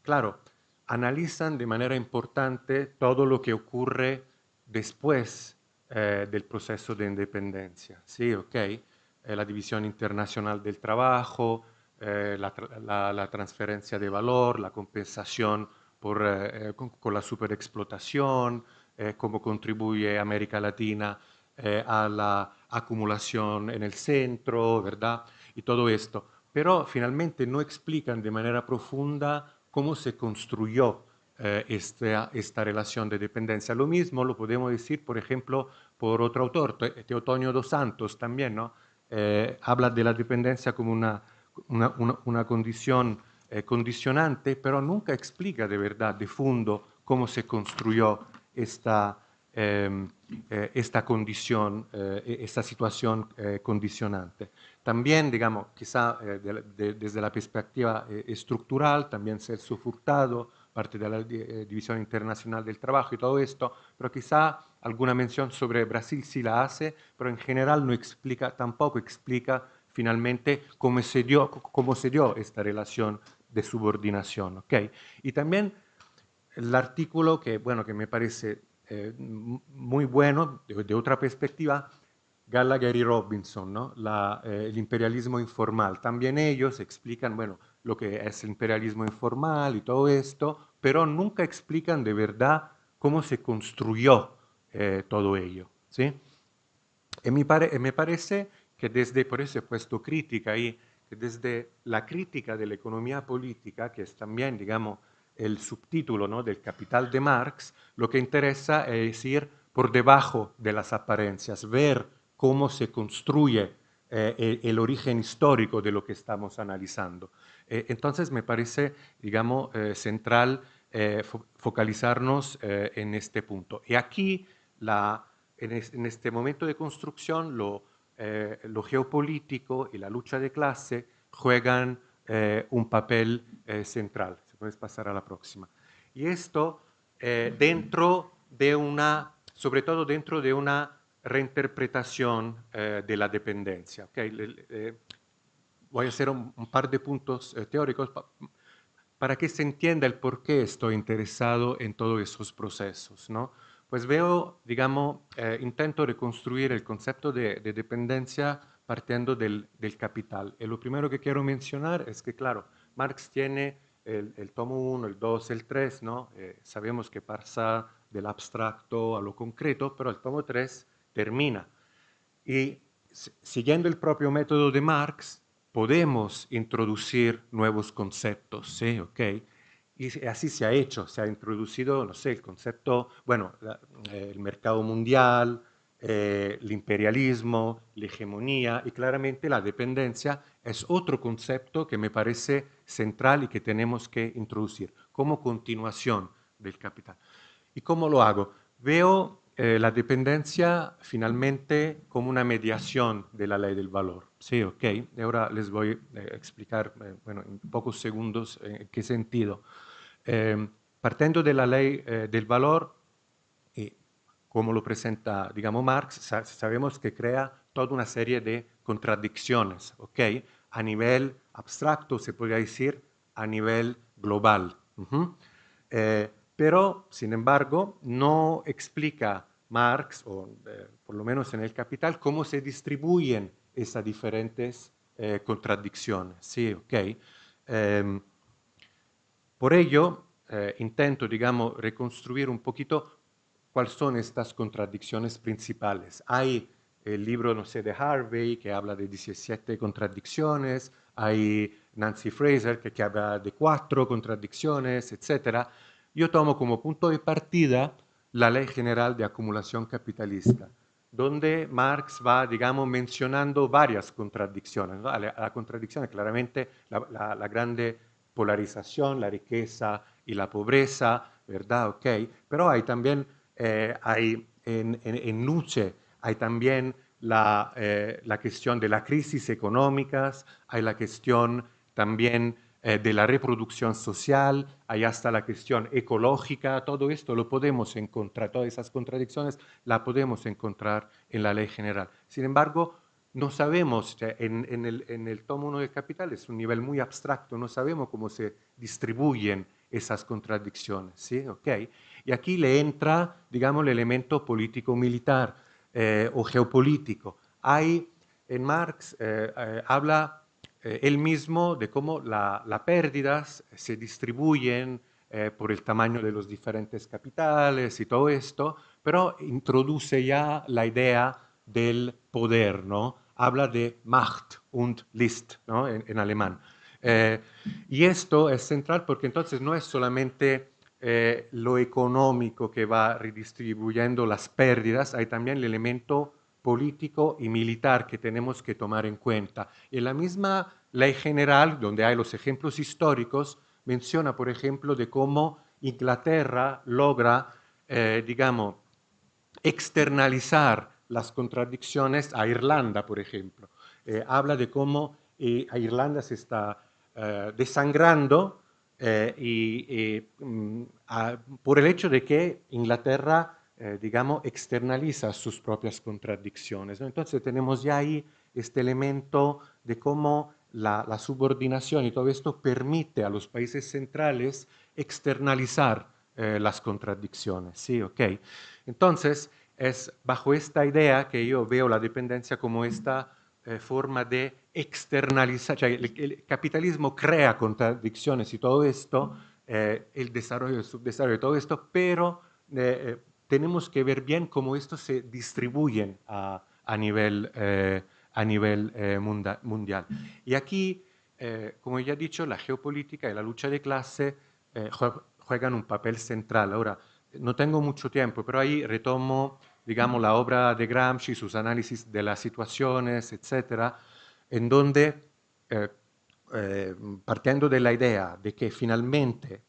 claro, analizan de manera importante todo lo que ocurre después del proceso de independencia. ¿Sí? ¿Okay? La división internacional del trabajo, la transferencia de valor, la compensación con la superexplotación, cómo contribuye América Latina a la acumulación en el centro, ¿verdad? Y todo esto. Pero finalmente no explican de manera profunda cómo se construyó esta relación de dependencia. Lo mismo lo podemos decir, por ejemplo, por otro autor, Teotonio dos Santos también, ¿no? Habla de la dependencia como una condición condicionante, pero nunca explica de verdad, de fondo, cómo se construyó esta condición, esta situación condicionante. También, digamos, quizá desde la perspectiva estructural, también Celso Furtado, parte de la División Internacional del Trabajo y todo esto, pero quizá alguna mención sobre Brasil sí la hace, pero en general no explica, tampoco explica finalmente cómo se dio esta relación de subordinación. ¿Okay? Y también el artículo que, bueno, que me parece muy bueno, de otra perspectiva, Gallagher y Robinson, ¿no? El imperialismo informal. También ellos explican, bueno, lo que es el imperialismo informal y todo esto, pero nunca explican de verdad cómo se construyó todo ello, ¿sí? Y me parece que desde, por eso he puesto crítica ahí, que desde la crítica de la economía política, que es también, digamos, el subtítulo, ¿no?, del Capital de Marx, lo que interesa es ir por debajo de las apariencias, ver cómo se construye el origen histórico de lo que estamos analizando. Entonces me parece, digamos, central focalizarnos en este punto. Y aquí en este momento de construcción lo geopolítico y la lucha de clase juegan un papel central. Si puedes pasar a la próxima. Y esto dentro de sobre todo dentro de una reinterpretación de la dependencia. ¿Okay? Voy a hacer un par de puntos teóricos para que se entienda el por qué estoy interesado en todos esos procesos, ¿no? Pues veo, digamos, intento reconstruir el concepto de dependencia partiendo del capital. Y lo primero que quiero mencionar es que, claro, Marx tiene el tomo 1, el 2, el 3, ¿no? Sabemos que pasa del abstracto a lo concreto, pero el tomo 3 termina. Y siguiendo el propio método de Marx, podemos introducir nuevos conceptos, ¿sí? ¿Okay? Y así se ha hecho, se ha introducido, no sé, el concepto, bueno, el mercado mundial, el imperialismo, la hegemonía y claramente la dependencia es otro concepto que me parece central y que tenemos que introducir como continuación del capital. ¿Y cómo lo hago? Veo la dependencia finalmente como una mediación de la ley del valor. Sí, ok. Y ahora les voy a explicar, bueno, en pocos segundos en qué sentido. Partiendo de la ley del valor, y como lo presenta, digamos, Marx, sabemos que crea toda una serie de contradicciones, ¿ok? A nivel abstracto, se podría decir, a nivel global. Pero, sin embargo, no explica Marx, o por lo menos en el Capital, cómo se distribuyen esas diferentes contradicciones. ¿Sí? ¿Okay? Por ello, intento, digamos, reconstruir un poquito cuáles son estas contradicciones principales. Hay el libro, no sé, de Harvey, que habla de 17 contradicciones, hay Nancy Fraser, que habla de 4 contradicciones, etc. Yo tomo como punto de partida la Ley General de Acumulación Capitalista, donde Marx va, digamos, mencionando varias contradicciones, ¿no? La contradicción es claramente la grande polarización, la riqueza y la pobreza, ¿verdad? Ok, pero hay también, en Nietzsche, hay también la cuestión de las crisis económicas, hay la cuestión también de la reproducción social, hay hasta la cuestión ecológica, todo esto lo podemos encontrar, todas esas contradicciones las podemos encontrar en la Ley General. Sin embargo, no sabemos, en el tomo 1 del Capital es un nivel muy abstracto, no sabemos cómo se distribuyen esas contradicciones, ¿sí? ¿Okay? Y aquí le entra, digamos, el elemento político-militar o geopolítico. Hay, en Marx, habla él mismo de cómo las pérdidas se distribuyen por el tamaño de los diferentes capitales y todo esto, pero introduce ya la idea del poder, ¿no? Habla de Macht und List, ¿no? En alemán. Y esto es central porque entonces no es solamente lo económico que va redistribuyendo las pérdidas, hay también el elemento político y militar que tenemos que tomar en cuenta. En la misma Ley General, donde hay los ejemplos históricos, menciona, por ejemplo, de cómo Inglaterra logra, digamos, externalizar las contradicciones a Irlanda, por ejemplo. Habla de cómo a Irlanda se está desangrando por el hecho de que Inglaterra, digamos, externaliza sus propias contradicciones, ¿no? Entonces tenemos ya ahí este elemento de cómo la subordinación y todo esto permite a los países centrales externalizar las contradicciones, ¿sí? ¿Ok? Entonces, es bajo esta idea que yo veo la dependencia como esta forma de externalizar, cioè el capitalismo crea contradicciones y todo esto, el desarrollo, el subdesarrollo, todo esto, pero tenemos que ver bien cómo esto se distribuyen a nivel mundial. Y aquí, como ya he dicho, la geopolítica y la lucha de clase juegan un papel central. Ahora, no tengo mucho tiempo, pero ahí retomo, digamos, la obra de Gramsci, sus análisis de las situaciones, etcétera, en donde, partiendo de la idea de que finalmente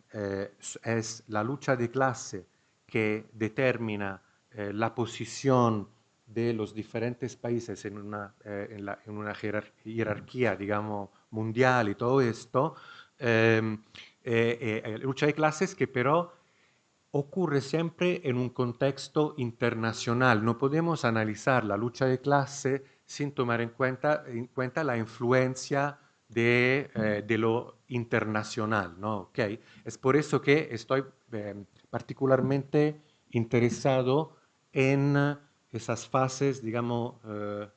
es la lucha de clase que determina la posición de los diferentes países en una jerarquía, digamos, mundial y todo esto, lucha de clases que pero ocurre siempre en un contexto internacional. No podemos analizar la lucha de clase sin tomar en cuenta la influencia de lo internacional, ¿no? ¿Okay? Es por eso que estoy particularmente interesado en esas fases, digamos,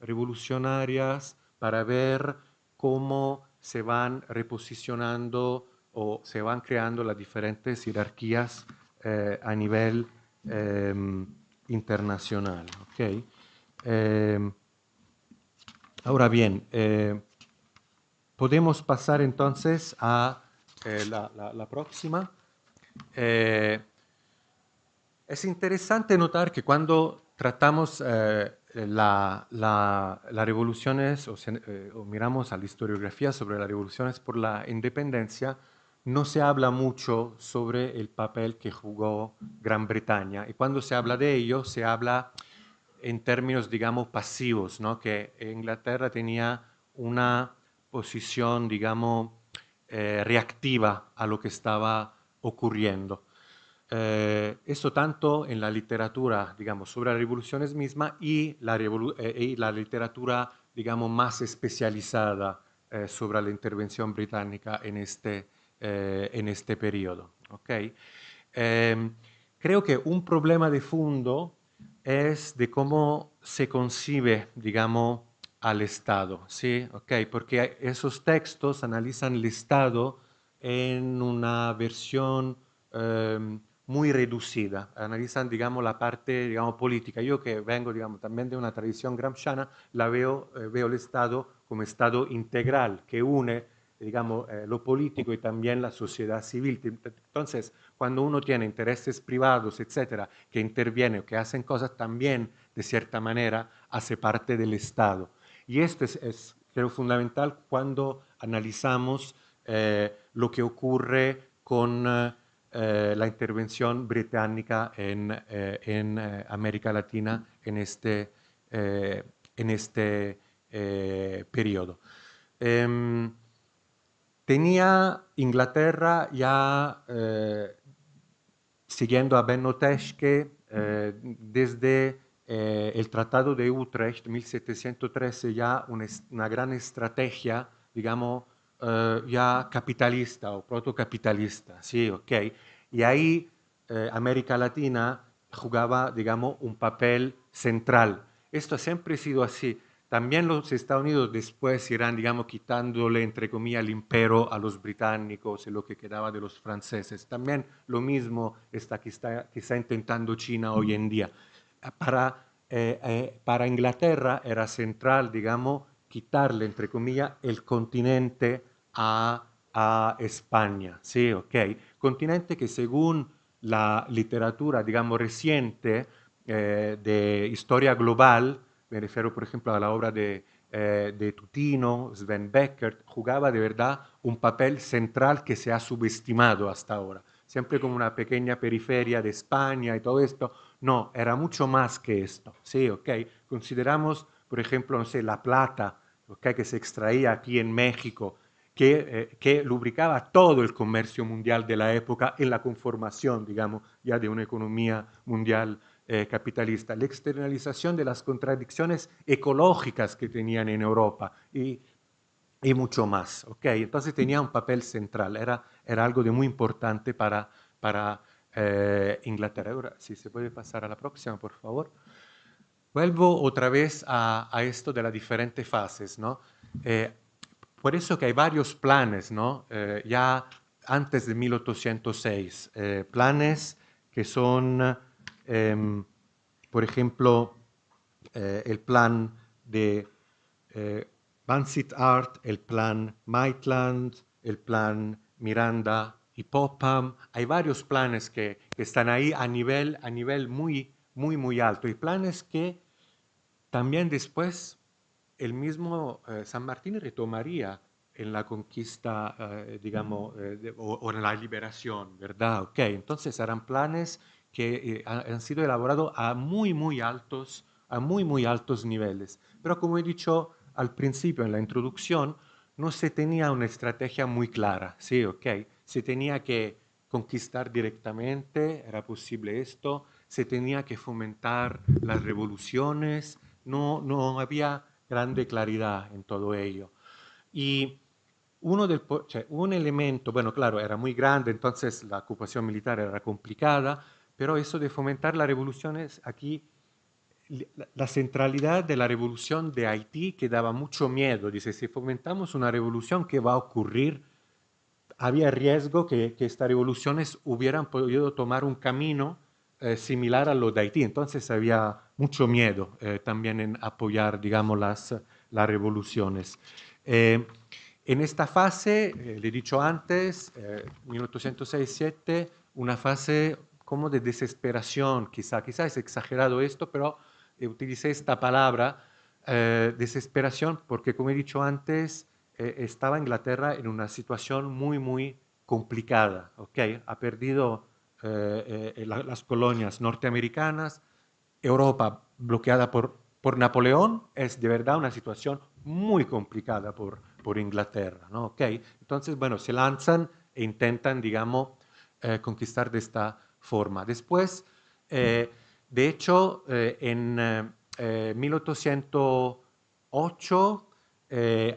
revolucionarias para ver cómo se van reposicionando o se van creando las diferentes jerarquías a nivel internacional. ¿Okay? Ahora bien, podemos pasar entonces a la próxima. Es interesante notar que cuando tratamos las revoluciones o miramos a la historiografía sobre las revoluciones por la independencia, no se habla mucho sobre el papel que jugó Gran Bretaña. Y cuando se habla de ello, se habla en términos, digamos, pasivos, ¿no? Que Inglaterra tenía una posición, digamos, reactiva a lo que estaba ocurriendo. Eso tanto en la literatura, digamos, sobre las revoluciones mismas y la literatura, digamos, más especializada sobre la intervención británica en este periodo. ¿Okay? Creo que un problema de fondo es de cómo se concibe, digamos, al Estado, ¿sí? ¿Okay? Porque esos textos analizan el Estado en una versión muy reducida, analizan, digamos, la parte, digamos, política. Yo que vengo, digamos, también de una tradición gramsciana, veo el Estado como Estado integral, que une digamos, lo político y también la sociedad civil. Entonces, cuando uno tiene intereses privados, etcétera, que intervienen o que hacen cosas, también, de cierta manera, hace parte del Estado. Y esto es creo, fundamental cuando analizamos lo que ocurre con la intervención británica en América Latina en este periodo. Tenía Inglaterra ya, siguiendo a Benno Teschke, desde el Tratado de Utrecht, 1713, ya una gran estrategia, digamos, ya capitalista o protocapitalista, ¿sí? Okay. Y ahí América Latina jugaba, digamos, un papel central. Esto siempre ha sido así. También los Estados Unidos después irán, digamos, quitándole, entre comillas, el imperio a los británicos y lo que quedaba de los franceses. También lo mismo que está intentando China hoy en día. Para Inglaterra era central, digamos, quitarle, entre comillas, el continente a España. ¿Sí? Okay. Continente que según la literatura, digamos, reciente de historia global, me refiero, por ejemplo, a la obra de Tutino, Sven Beckert, jugaba de verdad un papel central que se ha subestimado hasta ahora. Siempre como una pequeña periferia de España y todo esto. No, era mucho más que esto. ¿Sí? Okay. Consideramos, por ejemplo, no sé, la plata, okay, que se extraía aquí en México, que lubricaba todo el comercio mundial de la época en la conformación, digamos, ya de una economía mundial capitalista, la externalización de las contradicciones ecológicas que tenían en Europa y mucho más. ¿Okay? Entonces tenía un papel central, era algo de muy importante para Inglaterra. Ahora, si se puede pasar a la próxima, por favor. Vuelvo otra vez a esto de las diferentes fases, ¿no? Por eso que hay varios planes, ¿no? Ya antes de 1806, planes que son, por ejemplo, el plan de Vansittart, el plan Maitland, el plan Miranda y Popham. Hay varios planes que están ahí a nivel muy, muy, muy alto. Y planes que también después el mismo San Martín retomaría en la conquista, digamos, o en la liberación, ¿verdad? Okay. Entonces eran planes que han sido elaborados a muy, muy altos niveles. Pero como he dicho al principio, en la introducción, no se tenía una estrategia muy clara, ¿sí? Okay. Se tenía que conquistar directamente, era posible esto, se tenía que fomentar las revoluciones, no había grande claridad en todo ello. Y un elemento, bueno, claro, era muy grande, entonces la ocupación militar era complicada, pero eso de fomentar las revoluciones aquí, la centralidad de la revolución de Haití que daba mucho miedo. Dice, si fomentamos una revolución, ¿qué va a ocurrir? Había riesgo que estas revoluciones hubieran podido tomar un camino similar a lo de Haití. Entonces había mucho miedo también en apoyar, digamos, las revoluciones. En esta fase, le he dicho antes, 1806-7, una fase como de desesperación, quizá es exagerado esto, pero utilicé esta palabra, desesperación, porque como he dicho antes, estaba Inglaterra en una situación muy, muy complicada. ¿Okay? Ha perdido las colonias norteamericanas, Europa bloqueada por Napoleón, es de verdad una situación muy complicada por Inglaterra. ¿No? Okay. Entonces, bueno, se lanzan e intentan, digamos, conquistar de esta forma. Después, de hecho, en 1808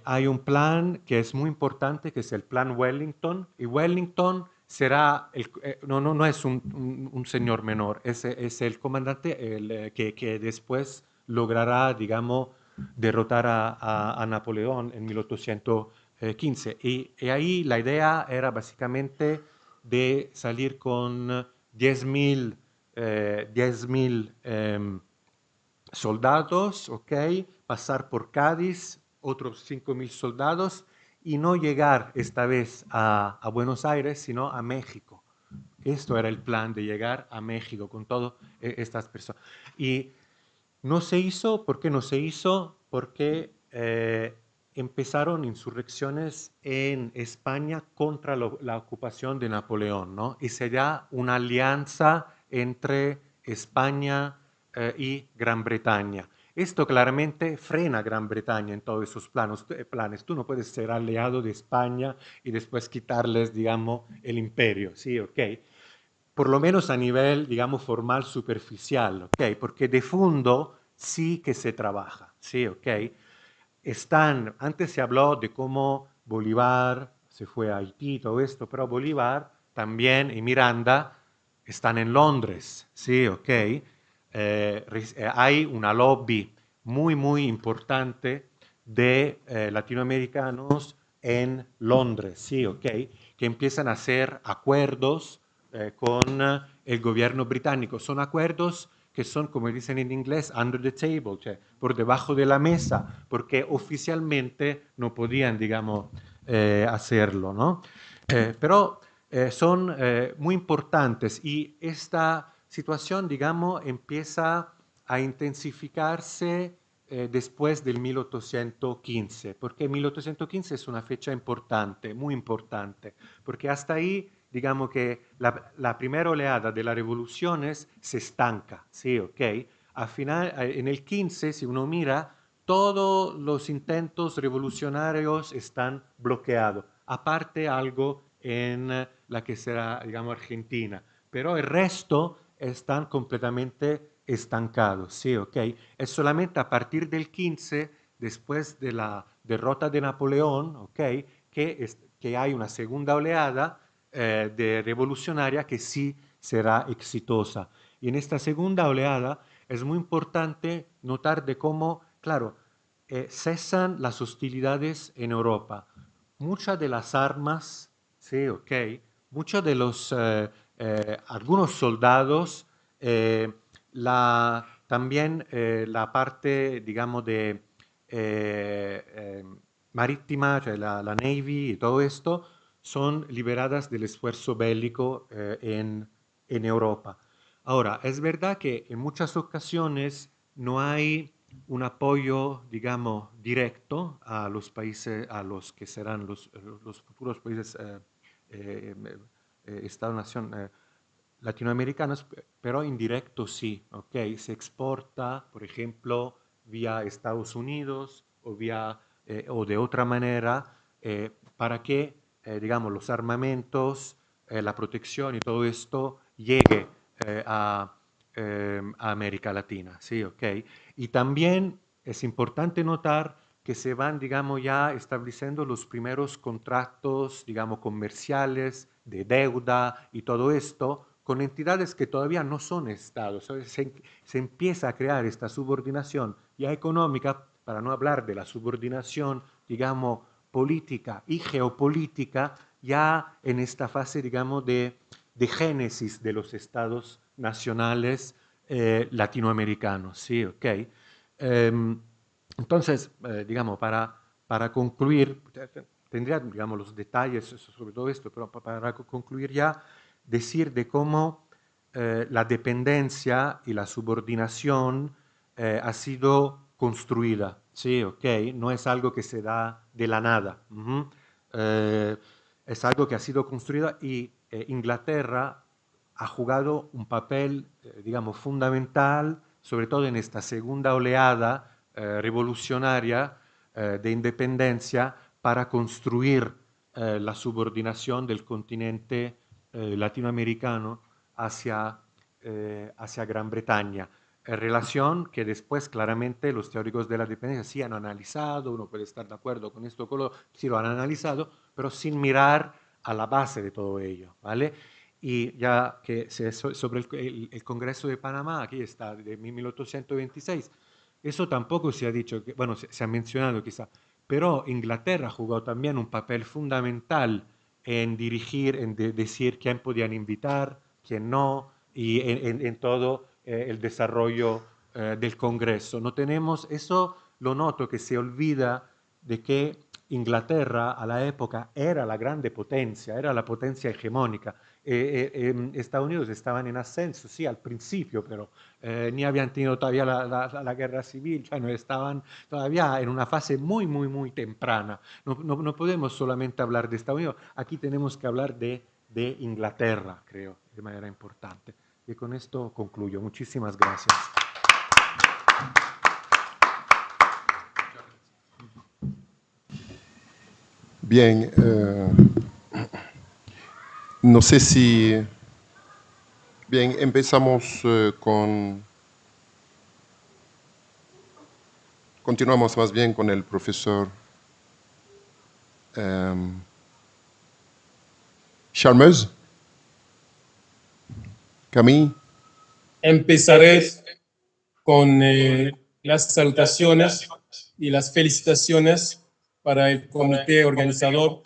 hay un plan que es muy importante, que es el plan Wellington, y Wellington será, no es un señor menor, es el comandante que después logrará, digamos, derrotar a Napoleón en 1815. Y ahí la idea era básicamente de salir con 10.000 soldados, ¿ok? Pasar por Cádiz, otros 5.000 soldados, y no llegar esta vez a Buenos Aires, sino a México. Esto era el plan de llegar a México con todas estas personas. Y no se hizo, ¿por qué no se hizo? Porque empezaron insurrecciones en España contra la ocupación de Napoleón, ¿no? Y se da una alianza entre España y Gran Bretaña. Esto claramente frena a Gran Bretaña en todos esos planes. Tú no puedes ser aliado de España y después quitarles, digamos, el imperio, ¿sí? ¿Ok? Por lo menos a nivel, digamos, formal, superficial, ¿ok? Porque de fondo sí que se trabaja, ¿sí? ¿Ok? Antes se habló de cómo Bolívar se fue a Haití, todo esto, pero Bolívar también y Miranda están en Londres, ¿sí? ¿Ok? Hay una lobby muy, muy importante de latinoamericanos en Londres, ¿sí? ¿Ok? Que empiezan a hacer acuerdos con el gobierno británico. Son acuerdos que son, como dicen en inglés, under the table, cioè por debajo de la mesa, porque oficialmente no podían, digamos, hacerlo, ¿no? Pero son muy importantes y esta situación, digamos, empieza a intensificarse después del 1815, porque 1815 es una fecha importante, muy importante, porque hasta ahí, digamos que la primera oleada de las revoluciones se estanca, ¿sí? ¿Ok? Al final, en el 15, si uno mira, todos los intentos revolucionarios están bloqueados, aparte algo en la que será, digamos, Argentina, pero el resto están completamente estancados, ¿sí? ¿Ok? Es solamente a partir del 15, después de la derrota de Napoleón, ¿ok? Que hay una segunda oleada de revolucionaria que sí será exitosa. Y en esta segunda oleada es muy importante notar de cómo, claro, cesan las hostilidades en Europa. Muchas de las armas, sí, ok, muchos de los, algunos soldados, también la parte, digamos, de marítima, cioè la Navy y todo esto, son liberadas del esfuerzo bélico en Europa. Ahora, es verdad que en muchas ocasiones no hay un apoyo, digamos, directo a los países, a los que serán los futuros países eh, Estado-nación latinoamericanos, pero indirecto sí, ¿ok? Se exporta, por ejemplo, vía Estados Unidos o de otra manera para que, digamos, los armamentos, la protección y todo esto llegue a América Latina, ¿sí? ¿Ok? Y también es importante notar que se van, digamos, ya estableciendo los primeros contratos, digamos, comerciales, de deuda y todo esto, con entidades que todavía no son estados. Se empieza a crear esta subordinación ya económica, para no hablar de la subordinación, digamos, política y geopolítica, ya en esta fase, digamos, de génesis de los estados nacionales latinoamericanos. ¿Sí? ¿Ok? Entonces, digamos, para concluir, tendría, digamos, los detalles sobre todo esto, pero para concluir ya, decir de cómo la dependencia y la subordinación ha sido construida, ¿sí? ¿Ok? No es algo que se da de la nada. Es algo que ha sido construido y Inglaterra ha jugado un papel, digamos, fundamental, sobre todo en esta segunda oleada revolucionaria de independencia para construir la subordinación del continente latinoamericano hacia Gran Bretaña. Relación que después claramente los teóricos de la dependencia sí han analizado, uno puede estar de acuerdo con esto, sí lo han analizado, pero sin mirar a la base de todo ello, ¿vale? Y ya que sobre el Congreso de Panamá, aquí está, de 1826, eso tampoco se ha dicho, bueno, se ha mencionado quizá, pero Inglaterra jugó también un papel fundamental en dirigir, en decir quién podían invitar, quién no, y en todo el desarrollo del Congreso. No tenemos, eso lo noto que se olvida de que Inglaterra alla epoca era la grande potencia, era la potencia hegemonica. Estados Unidos estaban en ascenso, sí, al principio, pero ni habían tenido todavía la guerra civil, cioè no estaban todavía en una fase muy, muy, muy temprana. No podemos solamente hablar de Estados Unidos, aquí tenemos que hablar de Inglaterra, creo, de manera importante. Y con esto concluyo. Muchísimas gracias. Bien, no sé si... Bien, empezamos continuamos más bien con el profesor Charmeuse. Camille. Empezaré con las salutaciones y las felicitaciones para el comité organizador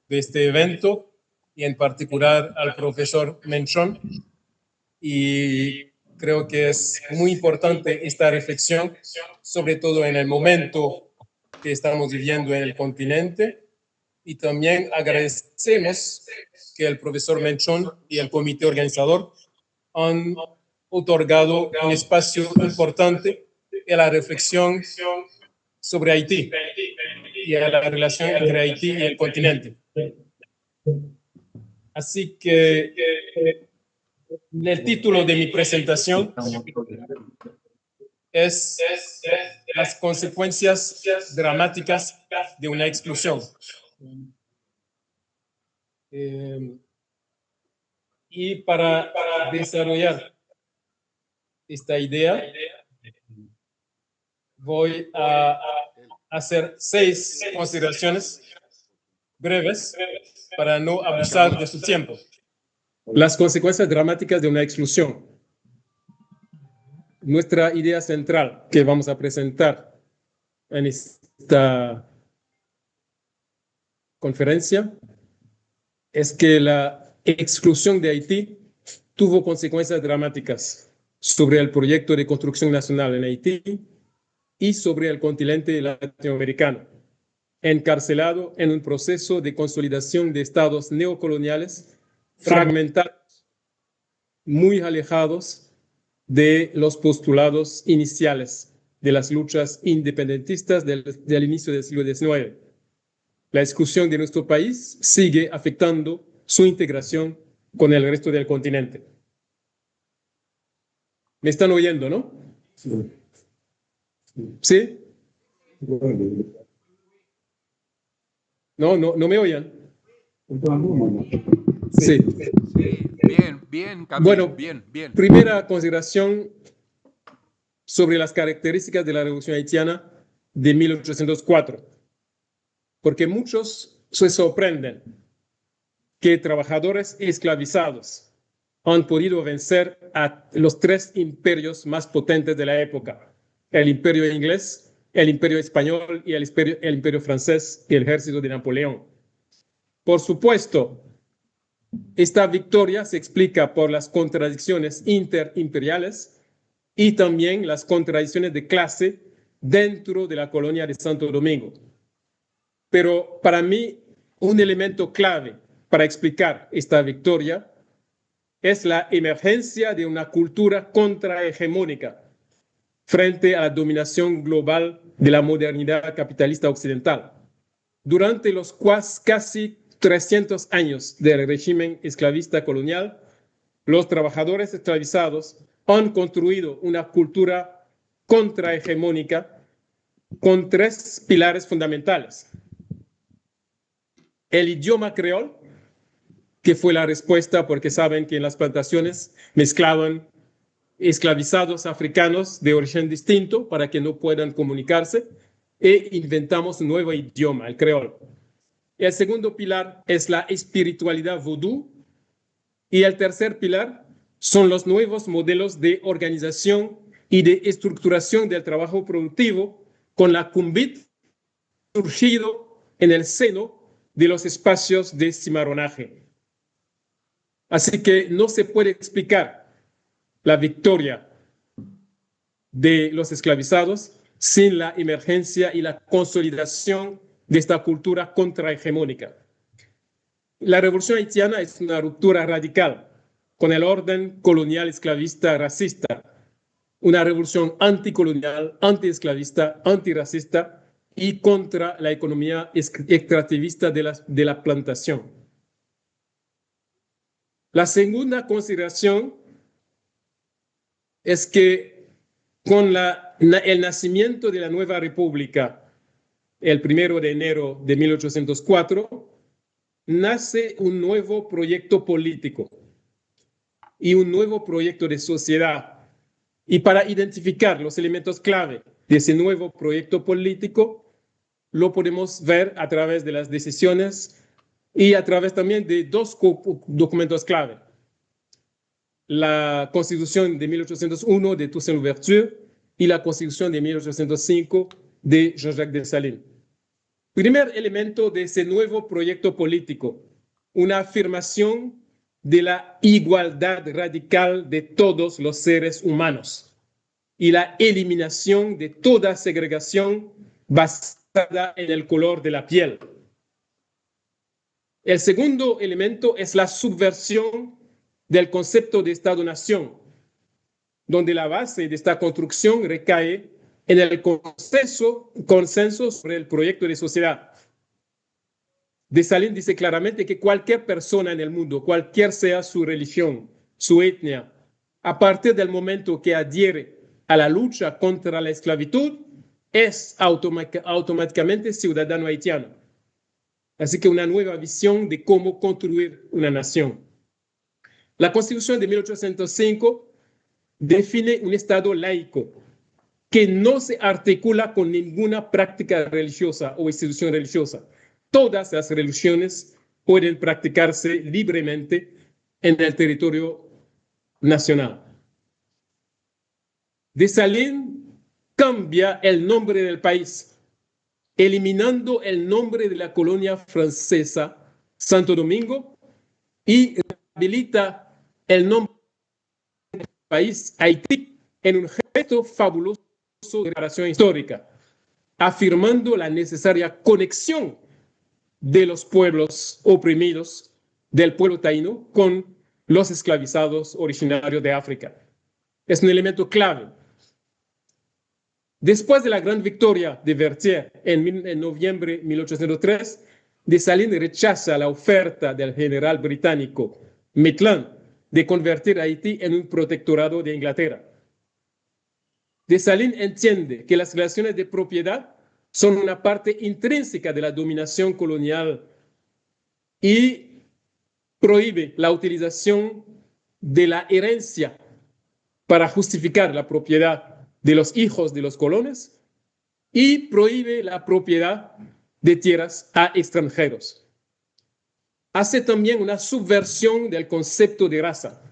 de este evento y en particular al profesor Menchon. Y creo que es muy importante esta reflexión, sobre todo en el momento que estamos viviendo en el continente. Y también agradecemos que el profesor Menchon y el comité organizador han otorgado un espacio importante a la reflexión sobre Haití y a la relación entre Haití y el continente. Así que el título de mi presentación es Las consecuencias dramáticas de una exclusión. Y para desarrollar esta idea, voy a hacer 6 consideraciones breves para no abusar de su tiempo. Las consecuencias dramáticas de una exclusión. Nuestra idea central que vamos a presentar en esta conferencia es que la exclusión de Haití tuvo consecuencias dramáticas sobre el proyecto de construcción nacional en Haití y sobre el continente latinoamericano, encarcelado en un proceso de consolidación de estados neocoloniales fragmentados, muy alejados de los postulados iniciales de las luchas independentistas del inicio del siglo XIX. La exclusión de nuestro país sigue afectando su integración con el resto del continente. ¿Me están oyendo, no? ¿Sí? No me oyen. Sí. Bien, Camille, bueno, bien. Primera consideración sobre las características de la Revolución Haitiana de 1804. Porque muchos se sorprenden que trabajadores esclavizados han podido vencer a los 3 imperios más potentes de la época: el imperio inglés, el imperio español y el imperio francés y el ejército de Napoleón. Por supuesto, esta victoria se explica por las contradicciones interimperiales y también las contradicciones de clase dentro de la colonia de Santo Domingo. Pero para mí, un elemento clave para explicar esta victoria es la emergencia de una cultura contrahegemónica frente a la dominación global de la modernidad capitalista occidental. Durante los casi 300 años del régimen esclavista colonial, los trabajadores esclavizados han construido una cultura contrahegemónica con 3 pilares fundamentales. El idioma creol, que fue la respuesta porque saben que en las plantaciones mezclaban esclavizados africanos de origen distinto para que no puedan comunicarse, e inventamos un nuevo idioma, el creol. El segundo pilar es la espiritualidad vodú y el tercer pilar son los nuevos modelos de organización y de estructuración del trabajo productivo con la cumbit surgido en el seno de los espacios de cimarronaje. Así que no se puede explicar la victoria de los esclavizados sin la emergencia y la consolidación de esta cultura contrahegemónica. La revolución haitiana es una ruptura radical con el orden colonial esclavista racista, una revolución anticolonial, antiesclavista, antirracista y contra la economía extractivista de la plantación. La segunda consideración es que con el nacimiento de la nueva república, el 1 de enero de 1804, nace un nuevo proyecto político y un nuevo proyecto de sociedad. Y para identificar los elementos clave de ese nuevo proyecto político, lo podemos ver a través de las decisiones y a través también de dos documentos clave. La Constitución de 1801 de Toussaint Louverture y la Constitución de 1805 de Jean-Jacques Dessalines. Primer elemento de ese nuevo proyecto político, una afirmación de la igualdad radical de todos los seres humanos y la eliminación de toda segregación basada en el color de la piel. El segundo elemento es la subversión del concepto de Estado-nación, donde la base de esta construcción recae en el consenso sobre el proyecto de sociedad. Dessalines dice claramente que cualquier persona en el mundo, cualquier sea su religión, su etnia, a partir del momento que adhiere a la lucha contra la esclavitud, es automáticamente ciudadano haitiano. Así que una nueva visión de cómo construir una nación. La Constitución de 1805 define un Estado laico que no se articula con ninguna práctica religiosa o institución religiosa. Todas las religiones pueden practicarse libremente en el territorio nacional. Dessalines cambia el nombre del país, eliminando el nombre de la colonia francesa Santo Domingo y rehabilita el nombre del país Haití en un gesto fabuloso de reparación histórica, afirmando la necesaria conexión de los pueblos oprimidos del pueblo taíno con los esclavizados originarios de África. Es un elemento clave. Después de la gran victoria de Berthier en noviembre de 1803, Dessalines rechaza la oferta del general británico Maitland de convertir a Haití en un protectorado de Inglaterra. Dessalines entiende que las relaciones de propiedad son una parte intrínseca de la dominación colonial y prohíbe la utilización de la herencia para justificar la propiedad de los hijos de los colonos y prohíbe la propiedad de tierras a extranjeros. Hace también una subversión del concepto de raza.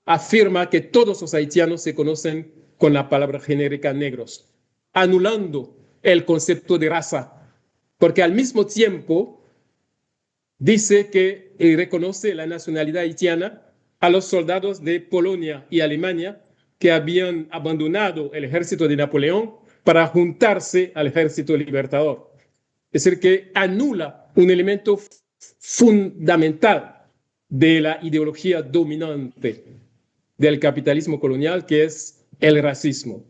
Afirma que todos los haitianos se conocen con la palabra genérica negros, anulando el concepto de raza, porque al mismo tiempo dice que reconoce la nacionalidad haitiana a los soldados de Polonia y Alemania que habían abandonado el ejército de Napoleón para juntarse al ejército libertador. Es decir, que anula un elemento fundamental de la ideología dominante del capitalismo colonial, que es el racismo.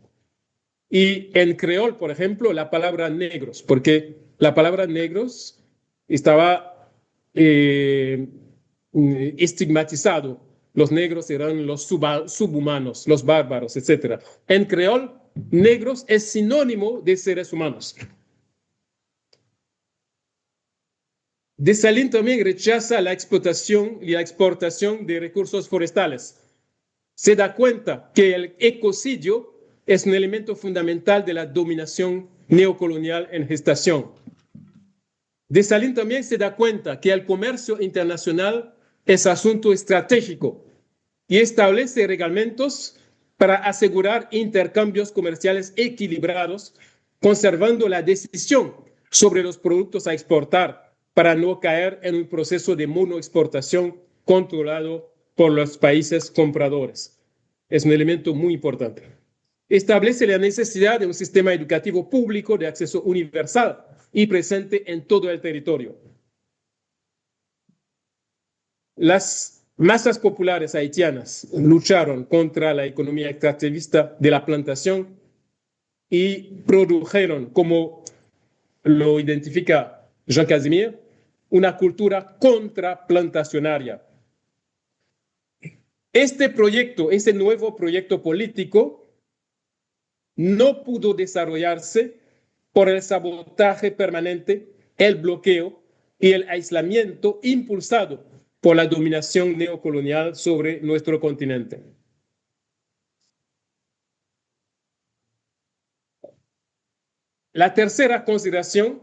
Y en creol, por ejemplo, la palabra negros, porque la palabra negros estaba estigmatizado. Los negros eran los subhumanos, los bárbaros, etc. En creol, negros es sinónimo de seres humanos. Dessalines también rechaza la explotación y la exportación de recursos forestales. Se da cuenta que el ecocidio es un elemento fundamental de la dominación neocolonial en gestación. Dessalines también se da cuenta que el comercio internacional es asunto estratégico y establece reglamentos para asegurar intercambios comerciales equilibrados, conservando la decisión sobre los productos a exportar para no caer en un proceso de monoexportación controlado por los países compradores. Es un elemento muy importante. Establece la necesidad de un sistema educativo público de acceso universal y presente en todo el territorio. Las masas populares haitianas lucharon contra la economía extractivista de la plantación y produjeron, como lo identifica Jean Casimir, una cultura contraplantacionaria. Este nuevo proyecto político no pudo desarrollarse por el sabotaje permanente, el bloqueo y el aislamiento impulsado por la dominación neocolonial sobre nuestro continente. La tercera consideración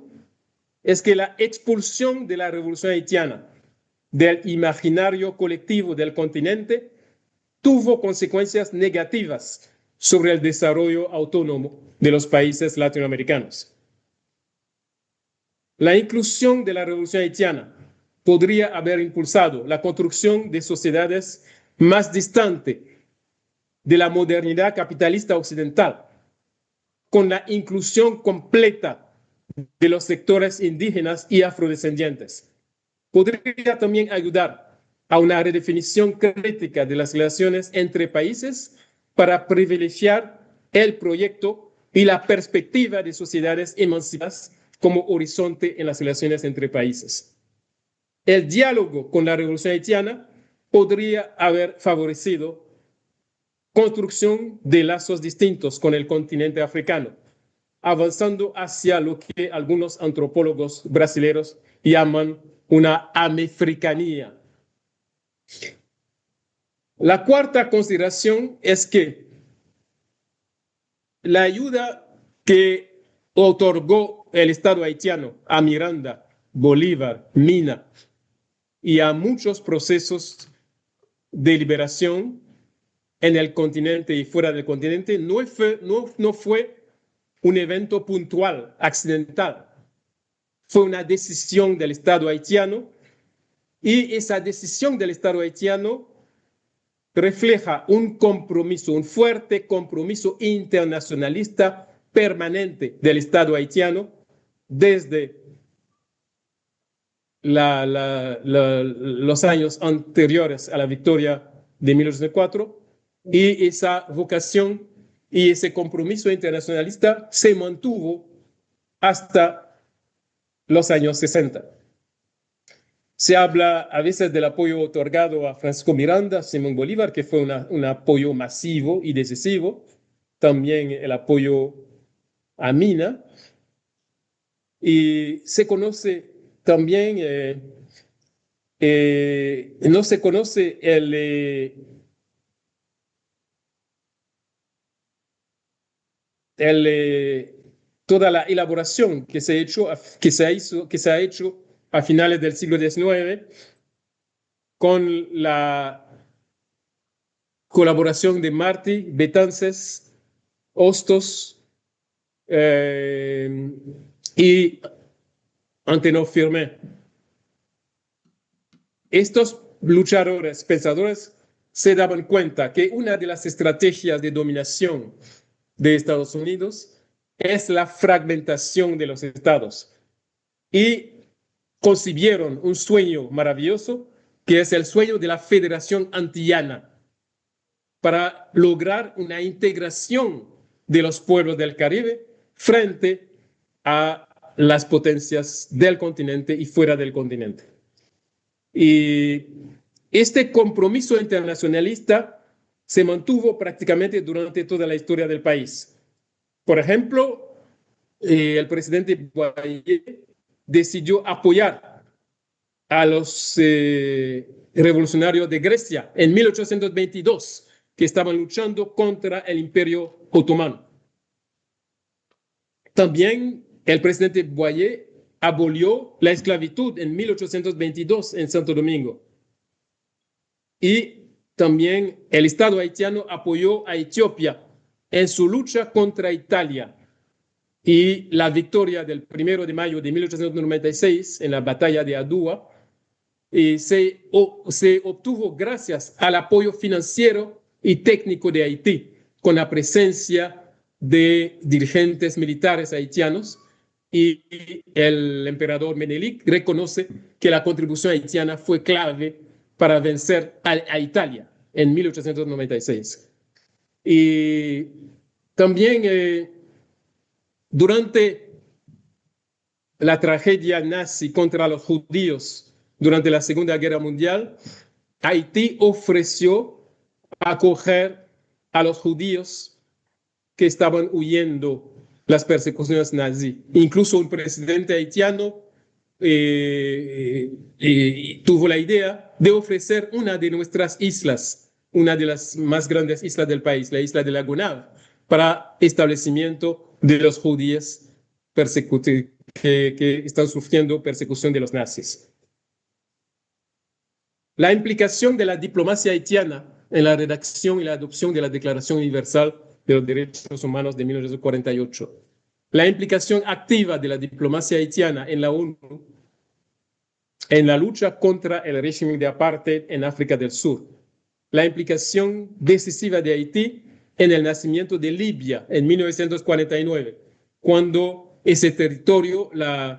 es que la expulsión de la revolución haitiana del imaginario colectivo del continente tuvo consecuencias negativas sobre el desarrollo autónomo de los países latinoamericanos. La inclusión de la revolución haitiana podría haber impulsado la construcción de sociedades más distantes de la modernidad capitalista occidental, con la inclusión completa de los sectores indígenas y afrodescendientes. Podría también ayudar a una redefinición crítica de las relaciones entre países para privilegiar el proyecto y la perspectiva de sociedades emancipadas como horizonte en las relaciones entre países. El diálogo con la revolución haitiana podría haber favorecido construcción de lazos distintos con el continente africano, avanzando hacia lo que algunos antropólogos brasileños llaman una amefricanía. La cuarta consideración es que la ayuda que otorgó el Estado haitiano a Miranda, Bolívar, Mina y a muchos procesos de liberación en el continente y fuera del continente no fue un evento puntual, accidental. Fue una decisión del Estado haitiano y esa decisión del Estado haitiano refleja un compromiso, un fuerte compromiso internacionalista permanente del Estado haitiano desde los años anteriores a la victoria de 1804, y esa vocación y ese compromiso internacionalista se mantuvo hasta los años 60. Se habla a veces del apoyo otorgado a Francisco Miranda, Simón Bolívar, que fue un apoyo masivo y decisivo. También el apoyo a Mina. Y se conoce también, no se conoce toda la elaboración que se ha hecho a finales del siglo XIX con la colaboración de Martí, Betances, Hostos y Antenor Firmin. Estos luchadores, pensadores, se daban cuenta que una de las estrategias de dominación de Estados Unidos es la fragmentación de los estados, y concibieron un sueño maravilloso que es el sueño de la Federación Antillana para lograr una integración de los pueblos del Caribe frente a las potencias del continente y fuera del continente. Y este compromiso internacionalista se mantuvo prácticamente durante toda la historia del país. Por ejemplo, el presidente Boyer decidió apoyar a los revolucionarios de Grecia en 1822, que estaban luchando contra el Imperio Otomano. También el presidente Boyer abolió la esclavitud en 1822 en Santo Domingo. Y también el Estado haitiano apoyó a Etiopía en su lucha contra Italia. Y la victoria del 1 de mayo de 1896 en la batalla de Adúa se obtuvo gracias al apoyo financiero y técnico de Haití, con la presencia de dirigentes militares haitianos y el emperador Menelik reconoce que la contribución haitiana fue clave para vencer a Italia en 1896. Y también durante la tragedia nazi contra los judíos durante la Segunda Guerra Mundial, Haití ofreció acoger a los judíos que estaban huyendo las persecuciones nazis. Incluso un presidente haitiano tuvo la idea de ofrecer una de nuestras islas, una de las más grandes islas del país, la isla de la Gonave, para establecimiento de los judíos que están sufriendo persecución de los nazis. La implicación de la diplomacia haitiana en la redacción y la adopción de la Declaración Universal de los Derechos Humanos de 1948. La implicación activa de la diplomacia haitiana en la ONU en la lucha contra el régimen de apartheid en África del Sur. La implicación decisiva de Haití en el nacimiento de Libia en 1949, cuando ese territorio,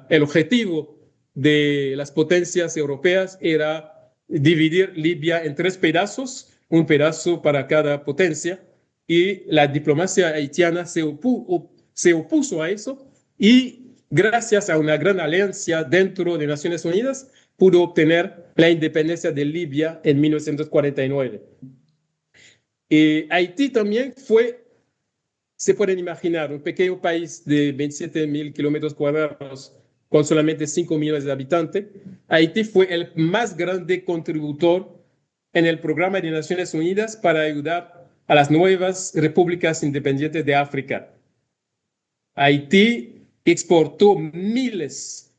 el objetivo de las potencias europeas era dividir Libia en 3 pedazos, un pedazo para cada potencia, y la diplomacia haitiana se opuso a eso y gracias a una gran alianza dentro de Naciones Unidas pudo obtener la independencia de Libia en 1949. Haití también fue, se pueden imaginar, un pequeño país de 27.000 kilómetros cuadrados con solamente 5 millones de habitantes. Haití fue el más grande contributor en el programa de Naciones Unidas para ayudar a las nuevas repúblicas independientes de África. Haití exportó miles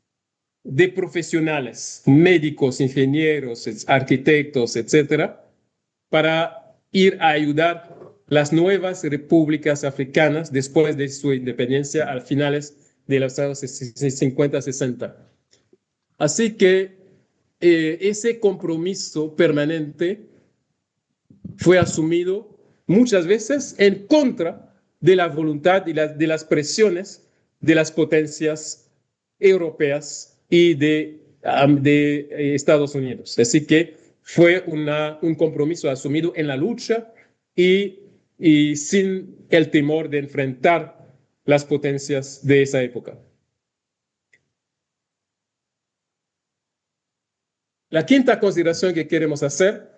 de profesionales, médicos, ingenieros, arquitectos, etcétera, para ir a ayudar las nuevas repúblicas africanas después de su independencia a finales de los años 50-60. Así que ese compromiso permanente fue asumido muchas veces en contra de la voluntad y de las presiones de las potencias europeas y de Estados Unidos. Así que fue un compromiso asumido en la lucha y sin el temor de enfrentar las potencias de esa época. La quinta consideración que queremos hacer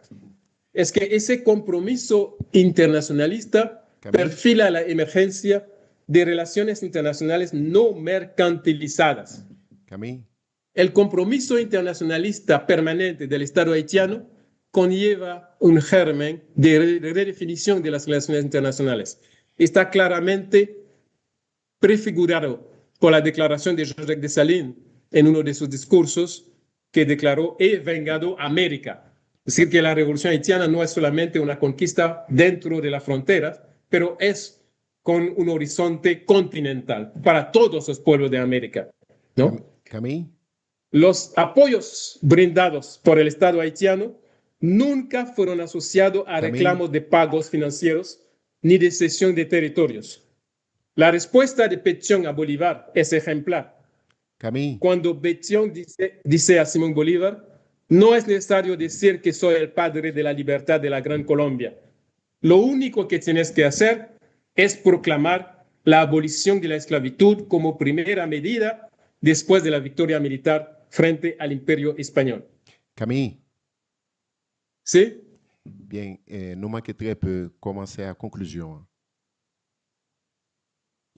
es que ese compromiso internacionalista perfila la emergencia de relaciones internacionales no mercantilizadas. Camille. El compromiso internacionalista permanente del Estado haitiano conlleva un germen de redefinición de las relaciones internacionales. Está claramente prefigurado por la declaración de Jacques Dessalines en uno de sus discursos que declaró: he vengado América. Es decir, que la revolución haitiana no es solamente una conquista dentro de la frontera, pero es con un horizonte continental para todos los pueblos de América, ¿no? Camille. Los apoyos brindados por el Estado haitiano nunca fueron asociados a reclamos de pagos financieros ni de cesión de territorios. La respuesta de Pétion a Bolívar es ejemplar. Camille. Cuando Pétion dice a Simón Bolívar: no es necesario decir que soy el padre de la libertad de la Gran Colombia. Lo único que tienes que hacer es proclamar la abolición de la esclavitud como primera medida después de la victoria militar frente al Imperio Español. Camille. ¿Sí? Bien, no manque très peu commencer à conclusion.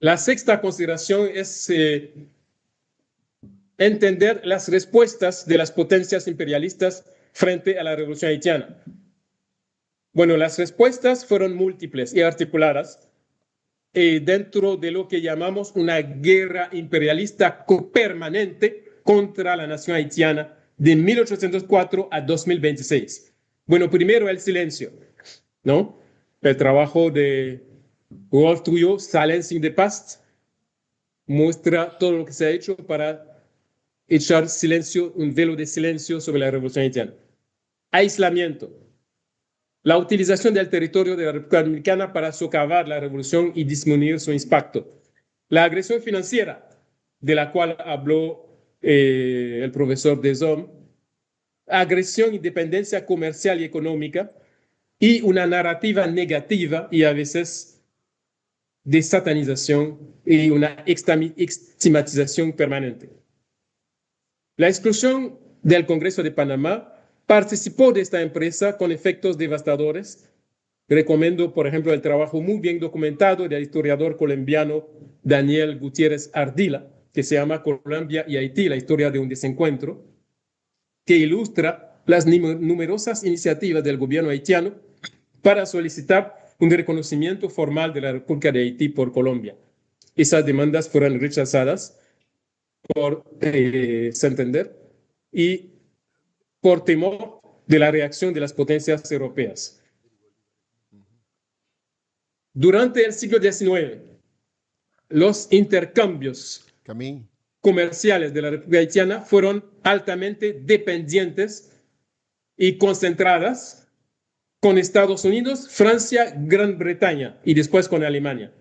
La sexta consideración es entender las respuestas de las potencias imperialistas frente a la revolución haitiana. Bueno, las respuestas fueron múltiples y articuladas dentro de lo que llamamos una guerra imperialista permanente contra la nación haitiana de 1804 a 2026. Bueno, primero el silencio, ¿no? El trabajo de Rolf Trouillot, Silencing the Past, muestra todo lo que se ha hecho para echar silencio, un velo de silencio sobre la revolución haitiana. Aislamiento. La utilización del territorio de la República Dominicana para socavar la revolución y disminuir su impacto. La agresión financiera de la cual habló el profesor Desom, agresión y dependencia comercial y económica, y una narrativa negativa y a veces de satanización y una estigmatización permanente. La exclusión del Congreso de Panamá participó de esta empresa con efectos devastadores. Recomiendo, por ejemplo, el trabajo muy bien documentado del historiador colombiano Daniel Gutiérrez Ardila, que se llama Colombia y Haití, la historia de un desencuentro, que ilustra las numerosas iniciativas del gobierno haitiano para solicitar un reconocimiento formal de la República de Haití por Colombia. Esas demandas fueron rechazadas por Santander y por temor de la reacción de las potencias europeas. Durante el siglo XIX, los intercambios Camille, comerciales de la República Haitiana fueron altamente dependientes y concentradas con Estados Unidos, Francia, Gran Bretaña y después con Alemania.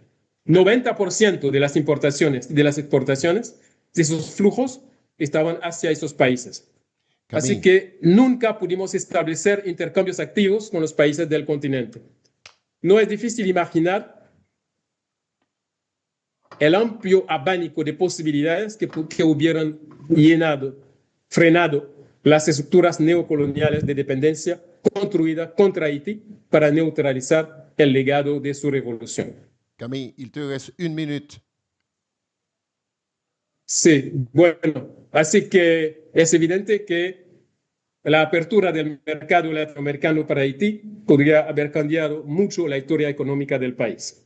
90% de las importaciones y de las exportaciones de esos flujos estaban hacia esos países. Camille. Así que nunca pudimos establecer intercambios activos con los países del continente. No es difícil imaginar el amplio abanico de posibilidades que hubieran frenado las estructuras neocoloniales de dependencia construidas contra Haití para neutralizar el legado de su revolución. Camille, il te reste 1 minute. Sí, bueno, así que es evidente que la apertura del mercado latinoamericano para Haití podría haber cambiado mucho la historia económica del país.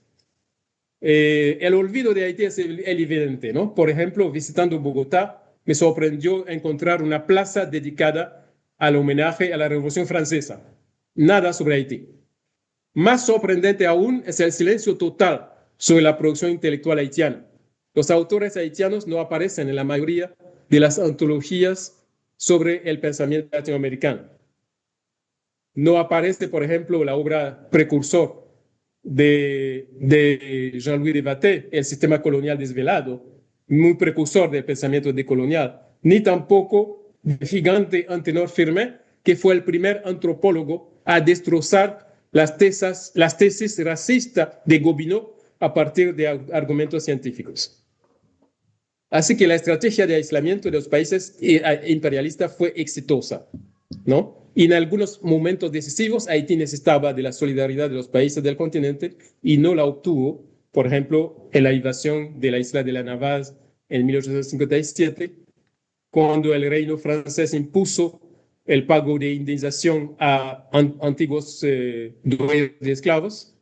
El olvido de Haití es evidente, ¿no? Por ejemplo, visitando Bogotá, me sorprendió encontrar una plaza dedicada al homenaje a la Revolución Francesa. Nada sobre Haití. Más sorprendente aún es el silencio total sobre la producción intelectual haitiana. Los autores haitianos no aparecen en la mayoría de las antologías sobre el pensamiento latinoamericano. No aparece, por ejemplo, la obra precursor de Jean-Louis Debatté, El sistema colonial desvelado, muy precursor del pensamiento decolonial, ni tampoco el gigante Antenor Firmin, que fue el primer antropólogo a destrozar las tesis racistas de Gobineau a partir de argumentos científicos. Así que la estrategia de aislamiento de los países imperialistas fue exitosa, ¿no? Y en algunos momentos decisivos, Haití necesitaba de la solidaridad de los países del continente y no la obtuvo, por ejemplo, en la invasión de la isla de la Navaz en 1857, cuando el reino francés impuso el pago de indemnización a antiguos dueños de esclavos,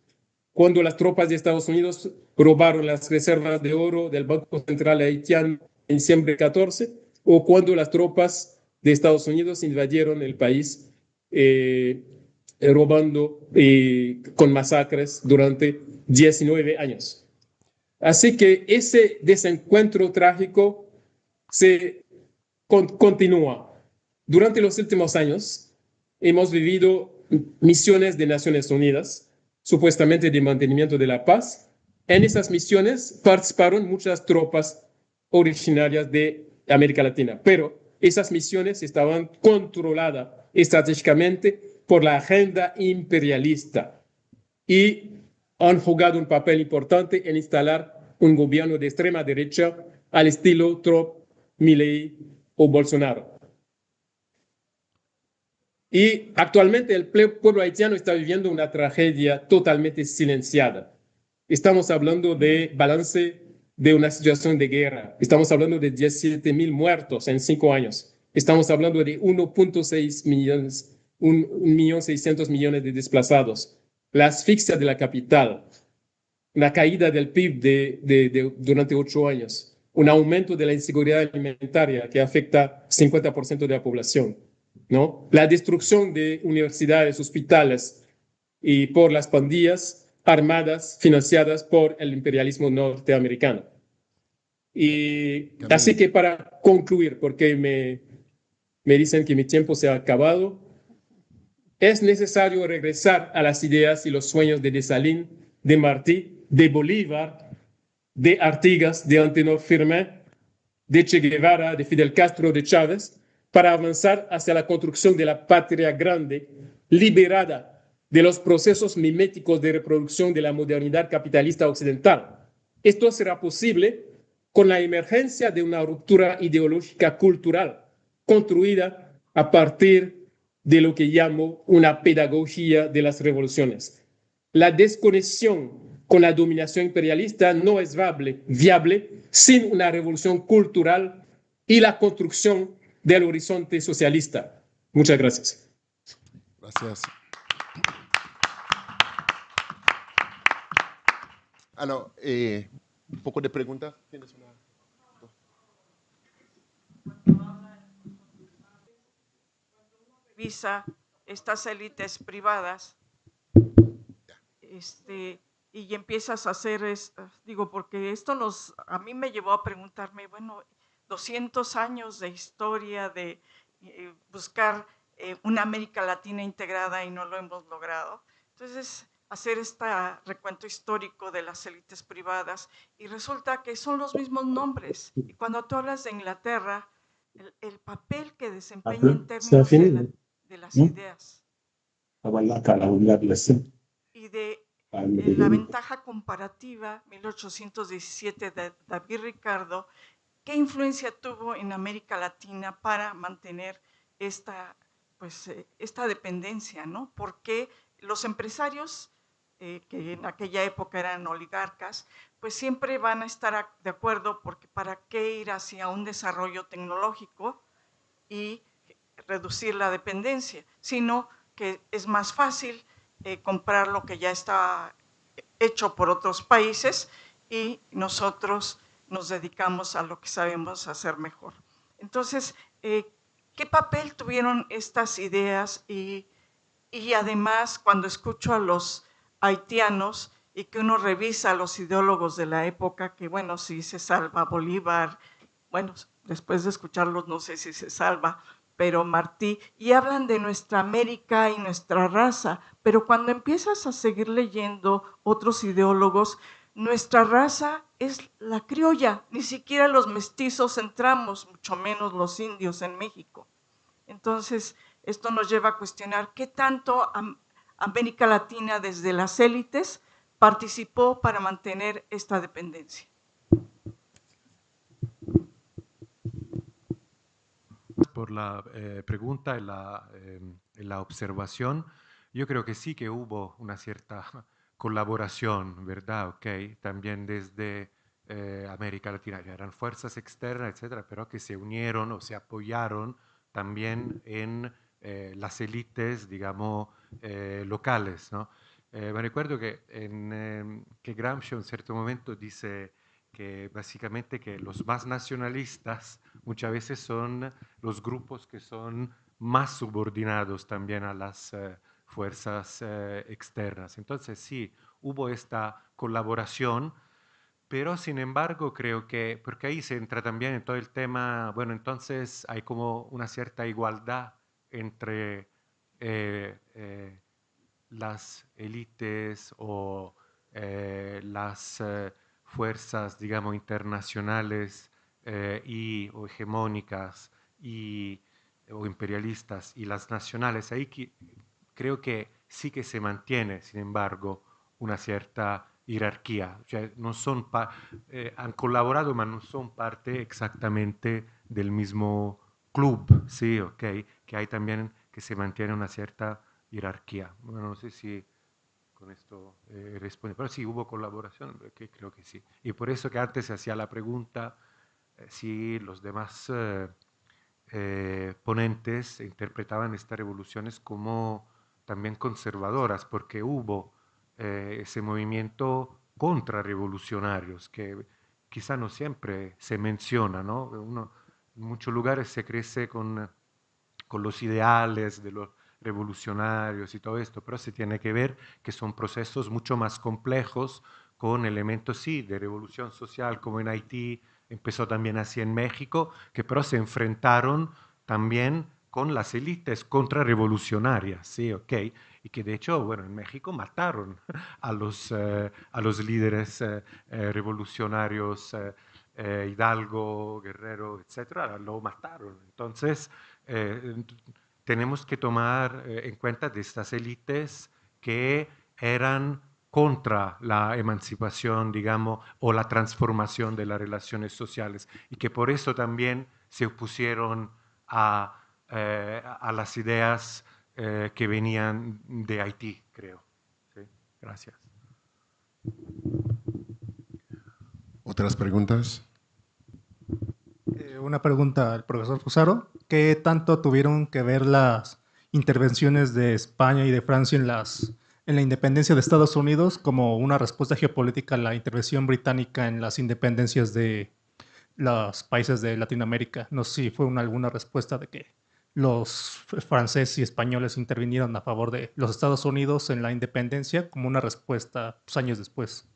cuando las tropas de Estados Unidos robaron las reservas de oro del Banco Central haitiano en diciembre 14, o cuando las tropas de Estados Unidos invadieron el país robando con masacres durante 19 años. Así que ese desencuentro trágico se continúa. Durante los últimos años hemos vivido misiones de Naciones Unidas, supuestamente de mantenimiento de la paz. En esas misiones participaron muchas tropas originarias de América Latina, pero esas misiones estaban controladas estratégicamente por la agenda imperialista y han jugado un papel importante en instalar un gobierno de extrema derecha al estilo Trump, Milei o Bolsonaro. Y actualmente el pueblo haitiano está viviendo una tragedia totalmente silenciada. Estamos hablando de balance de una situación de guerra. Estamos hablando de 17,000 muertos en 5 años. Estamos hablando de 1.6 millones, 1.600.000 de desplazados. La asfixia de la capital, la caída del PIB durante 8 años, un aumento de la inseguridad alimentaria que afecta 50% de la población, ¿no? La destrucción de universidades, hospitales y por las pandillas armadas financiadas por el imperialismo norteamericano. Y así que para concluir, porque me dicen que mi tiempo se ha acabado, es necesario regresar a las ideas y los sueños de Dessalines, de Martí, de Bolívar, de Artigas, de Antenor Firmin, de Che Guevara, de Fidel Castro, de Chávez, para avanzar hacia la construcción de la patria grande, liberada de los procesos miméticos de reproducción de la modernidad capitalista occidental. Esto será posible con la emergencia de una ruptura ideológica cultural construida a partir de lo que llamo una pedagogía de las revoluciones. La desconexión con la dominación imperialista no es viable sin una revolución cultural y la construcción del horizonte socialista. Muchas gracias. Gracias. Alors, un poco de preguntas. ¿Tienes una? Revisa estas élites privadas y empiezas a hacer, digo, porque esto a mí me llevó a preguntarme, bueno, 200 años de historia de buscar una América Latina integrada y no lo hemos logrado. Entonces, hacer este recuento histórico de las élites privadas y resulta que son los mismos nombres. Y cuando tú hablas de Inglaterra, el papel que desempeña en términos de las ideas y de la ventaja comparativa 1817 de David Ricardo, ¿qué influencia tuvo en América Latina para mantener esta dependencia, ¿no? Porque los empresarios, que en aquella época eran oligarcas, pues siempre van a estar de acuerdo porque para qué ir hacia un desarrollo tecnológico y reducir la dependencia, sino que es más fácil comprar lo que ya está hecho por otros países y nosotros nos dedicamos a lo que sabemos hacer mejor. Entonces, ¿qué papel tuvieron estas ideas? Y además, cuando escucho a los haitianos y que uno revisa a los ideólogos de la época, que bueno, si se salva Bolívar, bueno, después de escucharlos no sé si se salva, pero Martí, y hablan de nuestra América y nuestra raza, pero cuando empiezas a seguir leyendo otros ideólogos, nuestra raza es la criolla, ni siquiera los mestizos entramos, mucho menos los indios en México. Entonces, esto nos lleva a cuestionar qué tanto América Latina desde las élites participó para mantener esta dependencia. Por la pregunta y la observación, yo creo que sí que hubo una cierta colaboración, ¿verdad? Okay. También desde América Latina, que eran fuerzas externas, etcétera, pero que se unieron o se apoyaron también en las élites, digamos, locales, ¿no? Me recuerdo que Gramsci en un cierto momento dice que básicamente que los más nacionalistas muchas veces son los grupos que son más subordinados también a las fuerzas externas. Entonces sí, hubo esta colaboración, pero sin embargo creo que, porque ahí se entra también en todo el tema, bueno, entonces hay como una cierta igualdad entre las élites o las fuerzas, digamos, internacionales o hegemónicas o imperialistas y las nacionales. Ahí creo que sí que se mantiene, sin embargo, una cierta jerarquía. Cioè, no son han colaborado, pero no son parte exactamente del mismo club, ¿sí? Okay. Que hay también que se mantiene una cierta jerarquía. Bueno, no sé si con esto responde, pero sí hubo colaboración, que creo que sí. Y por eso que antes se hacía la pregunta si los demás ponentes interpretaban estas revoluciones como también conservadoras, porque hubo ese movimiento contrarrevolucionarios que quizá no siempre se menciona, ¿no? En muchos lugares se crece con los ideales de los revolucionarios y todo esto, pero se tiene que ver que son procesos mucho más complejos con elementos, sí, de revolución social, como en Haití, empezó también así en México, que pero se enfrentaron también con las élites contrarrevolucionarias, ¿sí? Okay. Y que de hecho, bueno, en México mataron a los líderes revolucionarios Hidalgo, Guerrero, etcétera, lo mataron. Entonces, tenemos que tomar en cuenta de estas élites que eran contra la emancipación, digamos, o la transformación de las relaciones sociales, y que por eso también se opusieron a las ideas que venían de Haití, creo. ¿Sí? Gracias. ¿Otras preguntas? Una pregunta al profesor Fusaro. ¿Qué tanto tuvieron que ver las intervenciones de España y de Francia en la independencia de Estados Unidos como una respuesta geopolítica a la intervención británica en las independencias de los países de Latinoamérica? No sé si fue alguna respuesta de que los franceses y españoles intervinieron a favor de los Estados Unidos en la independencia como una respuesta años después.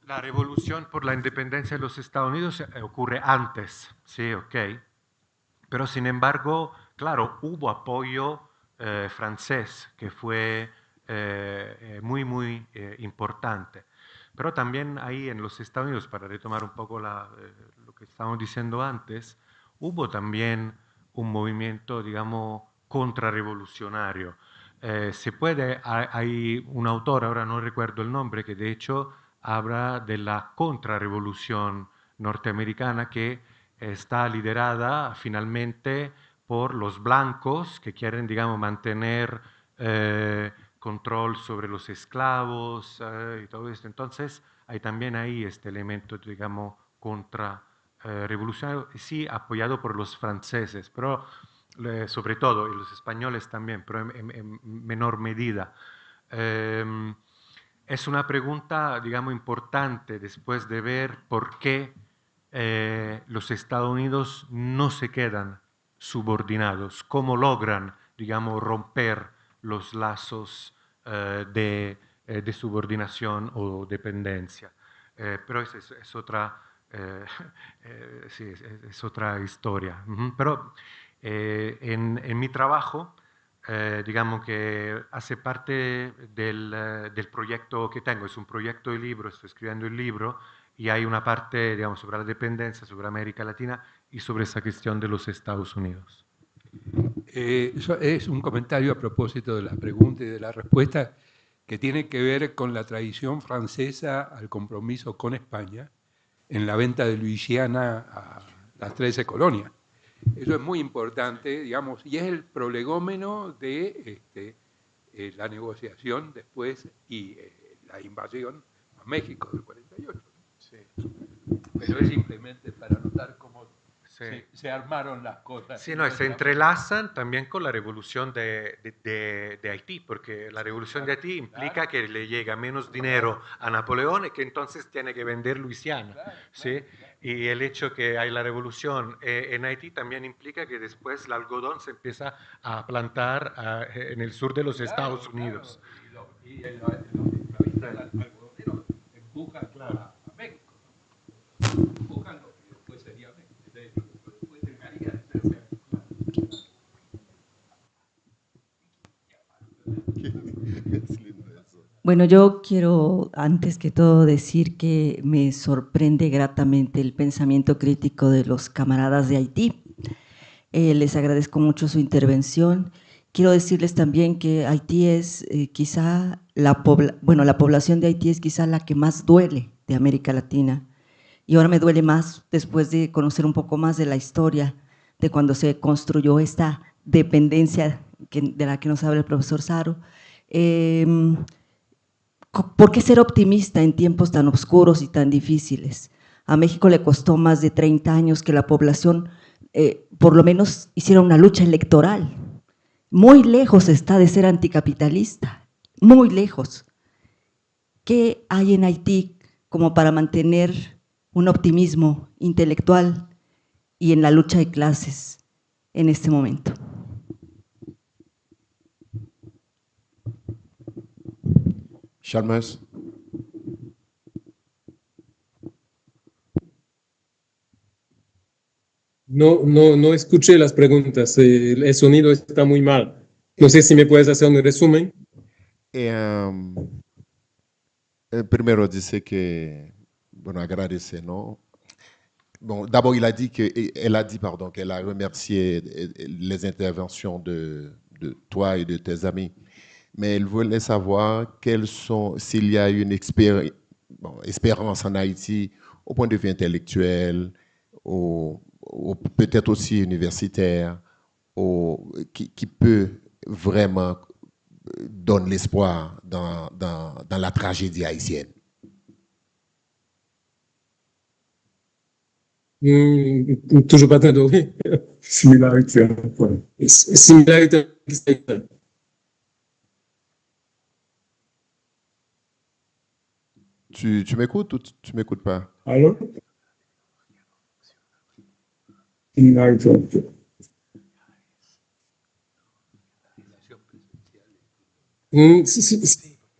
La revolución por la independencia de los Estados Unidos ocurre antes, sí, ok. Pero sin embargo, claro, hubo apoyo francés que fue muy importante. Pero también ahí en los Estados Unidos, para retomar un poco lo que estábamos diciendo antes, hubo también un movimiento, digamos, contrarrevolucionario. Hay un autor, ahora no recuerdo el nombre, que de hecho habla de la contrarrevolución norteamericana que está liderada finalmente por los blancos que quieren, digamos, mantener control sobre los esclavos y todo esto. Entonces, hay también ahí este elemento, digamos, contrarrevolucionario, sí apoyado por los franceses, pero sobre todo, y los españoles también, pero en menor medida. Es una pregunta, digamos, importante después de ver por qué los Estados Unidos no se quedan subordinados, cómo logran, digamos, romper los lazos de subordinación o dependencia. Pero es otra, sí, es otra historia. Pero en mi trabajo, digamos que hace parte del proyecto que tengo, es un proyecto de libro, estoy escribiendo el libro, y hay una parte, digamos, sobre la dependencia, sobre América Latina y sobre esa cuestión de los Estados Unidos. Es un comentario a propósito de la pregunta y de la respuesta que tiene que ver con la tradición francesa al compromiso con España en la venta de Luisiana a las 13 colonias. Eso es muy importante, digamos, y es el prolegómeno de la negociación después y la invasión a México del 48. Sí. Pero es simplemente para notar cómo se armaron las cosas. Sí, no, se entrelazan también con la revolución de Haití, porque la revolución de Haití implica que le llega menos dinero a Napoleón y que entonces tiene que vender Luisiana. ¿Sí? Y el hecho que hay la revolución en Haití también implica que después el algodón se empieza a plantar en el sur de los Estados Unidos. Y el algodonero empuja a México. Empujan lo que después sería México. Después dejaría de ser. Bueno, yo quiero antes que todo decir que me sorprende gratamente el pensamiento crítico de los camaradas de Haití. Les agradezco mucho su intervención. Quiero decirles también que Haití es quizá la población de Haití es quizá la que más duele de América Latina. Y ahora me duele más después de conocer un poco más de la historia de cuando se construyó esta dependencia de la que nos habla el profesor Saro. ¿Por qué ser optimista en tiempos tan oscuros y tan difíciles? A México le costó más de 30 años que la población por lo menos hiciera una lucha electoral. Muy lejos está de ser anticapitalista, muy lejos. ¿Qué hay en Haití como para mantener un optimismo intelectual y en la lucha de clases en este momento? Chalmers. No escuché las preguntas, el sonido está muy mal. No sé si me puedes hacer un resumen. Primero dice que, bueno, agradecer, ¿no? Bon, d'abord, elle a dit, pardon, qu'elle a remercié les interventions de toi et de tes amis. Mais elle voulait savoir s'il y a une espérance en Haïti au point de vue intellectuel, peut-être aussi universitaire, qui peut vraiment donner l'espoir dans la tragédie haïtienne. Toujours pas entendu. Similarité. Similarité. Tu m'écoutes ou tu m'écoutes pas? Alors? Similarité.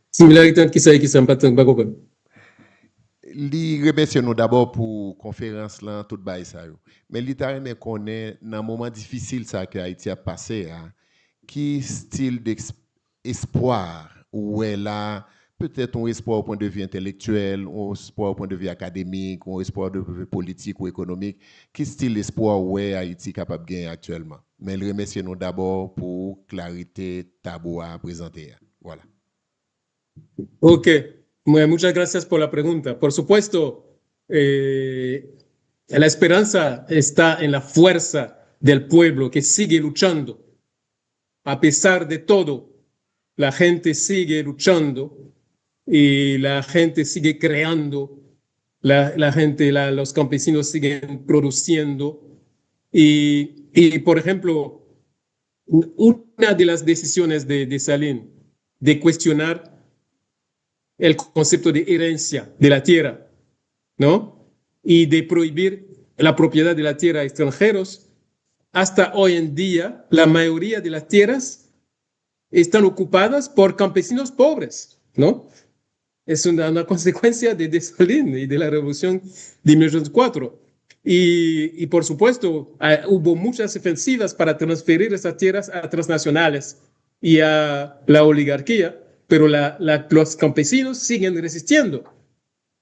Similarité qui ça qui ça pas comprendre. Li remercie nous d'abord pour conférence là tout bail ça yo. Mais li ta remet connaît dans moment difficile ça que Haïti a passé qui style d'espoir ou est là peut-être un espoir au point de vue intellectuel, un espoir au point de vue académique, un espoir de vue politique ou économique, qui style d'espoir où est Haïti capable de gagner actuellement. Mais il remercie nous d'abord pour clarité tabou à présenter. Voilà. Ok, muchas gracias por la pregunta. Por supuesto, la esperanza está en la fuerza del pueblo que sigue luchando. A pesar de todo, la gente sigue luchando y la gente sigue creando, los campesinos siguen produciendo. Y por ejemplo, una de las decisiones de Saline de cuestionar el concepto de herencia de la tierra, ¿no? Y de prohibir la propiedad de la tierra a extranjeros, hasta hoy en día la mayoría de las tierras están ocupadas por campesinos pobres, ¿no? Es una consecuencia de Saline y de la revolución de 1904. Y por supuesto, hubo muchas ofensivas para transferir esas tierras a transnacionales y a la oligarquía, pero los campesinos siguen resistiendo.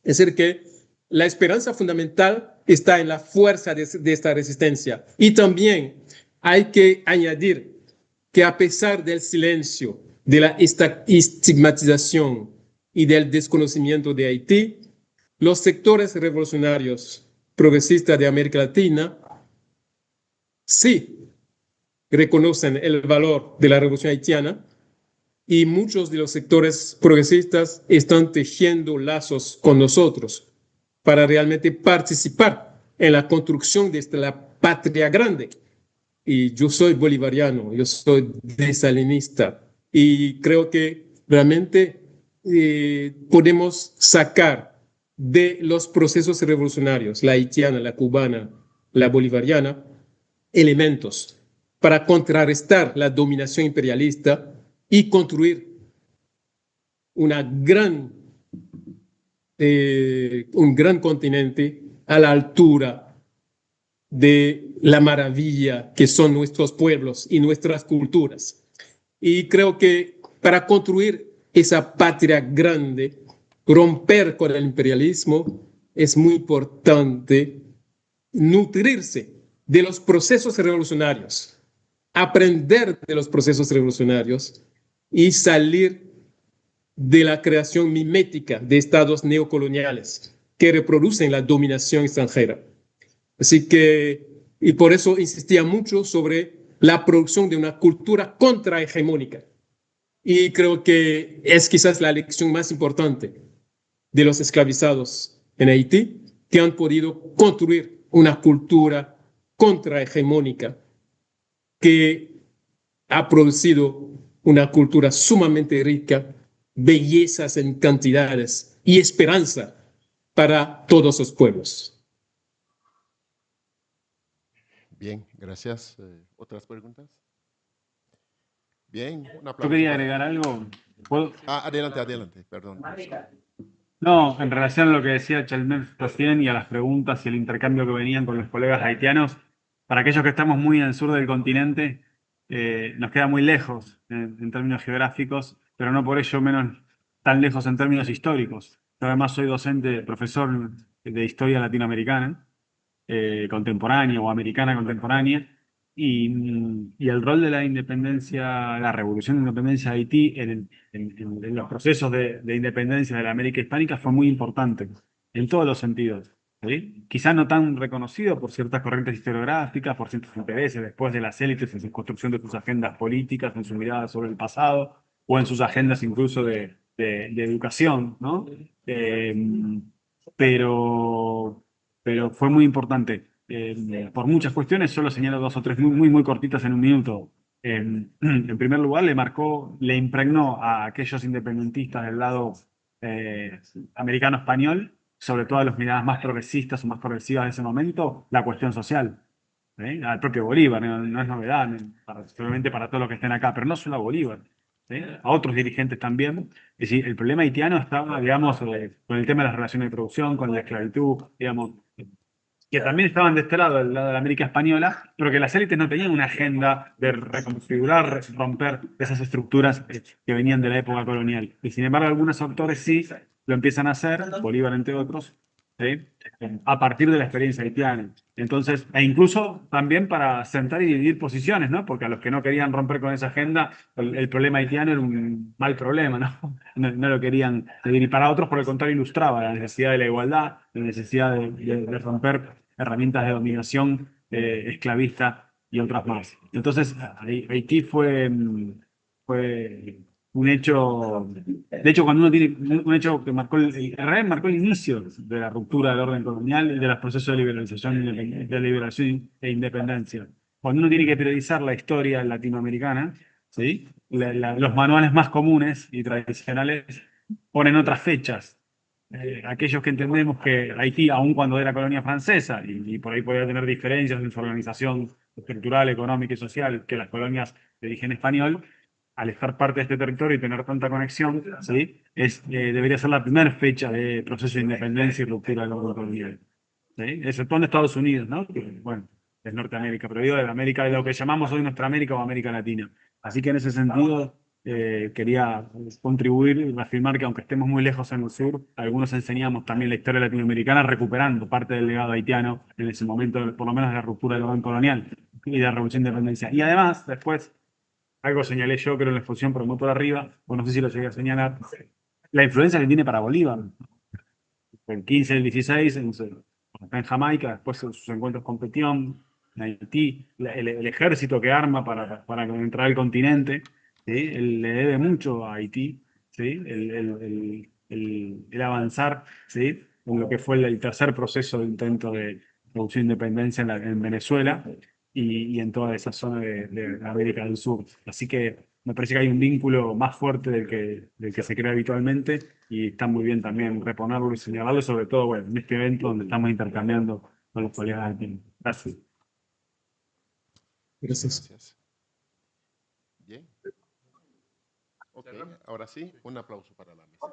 Es decir, que la esperanza fundamental está en la fuerza de esta resistencia. Y también hay que añadir que a pesar del silencio, de la estigmatización y del desconocimiento de Haití, los sectores revolucionarios progresistas de América Latina sí reconocen el valor de la revolución haitiana y muchos de los sectores progresistas están tejiendo lazos con nosotros para realmente participar en la construcción de la patria grande. Y yo soy bolivariano, yo soy desalinista y creo que realmente podemos sacar de los procesos revolucionarios, la haitiana, la cubana, la bolivariana, elementos para contrarrestar la dominación imperialista y construir un gran continente a la altura de la maravilla que son nuestros pueblos y nuestras culturas. Y creo que para construir esa patria grande, romper con el imperialismo, es muy importante nutrirse de los procesos revolucionarios, aprender de los procesos revolucionarios y salir de la creación mimética de estados neocoloniales que reproducen la dominación extranjera. Así que, y por eso insistía mucho sobre la producción de una cultura contrahegemónica. Y creo que es quizás la lección más importante de los esclavizados en Haití, que han podido construir una cultura contrahegemónica que ha producido una cultura sumamente rica, bellezas en cantidades y esperanza para todos los pueblos. Bien, gracias. ¿Otras preguntas? Bien, un aplauso. Yo quería agregar algo. ¿Puedo? Adelante, perdón. No, en relación a lo que decía Chalmers recién y a las preguntas y el intercambio que venían con los colegas haitianos, para aquellos que estamos muy al sur del continente, nos queda muy lejos en términos geográficos, pero no por ello menos tan lejos en términos históricos. Yo además soy docente, profesor de historia latinoamericana, contemporánea o americana contemporánea, y el rol de la independencia, la revolución de independencia de Haití en los procesos de independencia de la América Hispánica fue muy importante, en todos los sentidos. ¿Sí? Quizá no tan reconocido por ciertas corrientes historiográficas, por ciertos intereses después de las élites en su construcción de sus agendas políticas, en su mirada sobre el pasado, o en sus agendas incluso de educación, ¿no? Pero, pero fue muy importante. Por muchas cuestiones, solo señalo dos o tres muy cortitas en un minuto. En primer lugar, le impregnó a aquellos independentistas del lado americano-español, sobre todo a los miradas más progresistas o más progresivas de ese momento, la cuestión social. Al propio Bolívar, no es novedad, seguramente para todos los que estén acá, pero no solo a Bolívar, ¿sí? A otros dirigentes también. Es decir, el problema haitiano estaba, digamos, con el tema de las relaciones de producción, con la esclavitud, digamos, que también estaban de este lado, del lado de la América Española, pero que las élites no tenían una agenda de reconfigurar, romper esas estructuras que venían de la época colonial. Y sin embargo, algunos autores sí lo empiezan a hacer, Bolívar entre otros, ¿sí? A partir de la experiencia haitiana. Entonces, e incluso también para sentar y dividir posiciones, ¿no? Porque a los que no querían romper con esa agenda, el problema haitiano era un mal problema, ¿no? No lo querían dividir. Y para otros, por el contrario, ilustraba la necesidad de la igualdad, la necesidad de romper herramientas de dominación esclavista y otras más. Entonces, Haití fue un hecho, de hecho, cuando uno tiene un hecho que marcó en realidad marcó el inicio de la ruptura del orden colonial y de los procesos de liberalización, de liberación e independencia. Cuando uno tiene que periodizar la historia latinoamericana, ¿sí? Los manuales más comunes y tradicionales ponen otras fechas. Aquellos que entendemos que Haití, aun cuando era colonia francesa, y por ahí podía tener diferencias en su organización estructural, económica y social que las colonias de origen español, al estar parte de este territorio y tener tanta conexión, ¿sí? Debería ser la primera fecha de proceso de independencia y ruptura del orden colonial. ¿Sí? Exceptuando Estados Unidos, ¿no? Que, bueno, es Norteamérica, pero digo de América, de lo que llamamos hoy nuestra América o América Latina. Así que en ese sentido quería contribuir y afirmar que aunque estemos muy lejos en el sur, algunos enseñamos también la historia latinoamericana recuperando parte del legado haitiano en ese momento, por lo menos de la ruptura del orden colonial y de la revolución de independencia. Y además, después, algo señalé yo, creo en la exposición, pero muy por arriba, o no sé si lo llegué a señalar, la influencia que tiene para Bolívar. El 15, el 16, está en Jamaica, después sus encuentros con Petión, en Haití, el ejército que arma para entrar al continente, ¿sí? Él le debe mucho a Haití, ¿sí? El avanzar, ¿sí? En lo que fue el tercer proceso de intento de producción de independencia en Venezuela y en toda esa zona de América del Sur. Así que me parece que hay un vínculo más fuerte del que se crea habitualmente y está muy bien también reponerlo y señalarlo, sobre todo bueno, en este evento donde estamos intercambiando con los colegas aquí. Gracias. Gracias. Gracias. Bien. Ok, ahora sí, un aplauso para la mesa.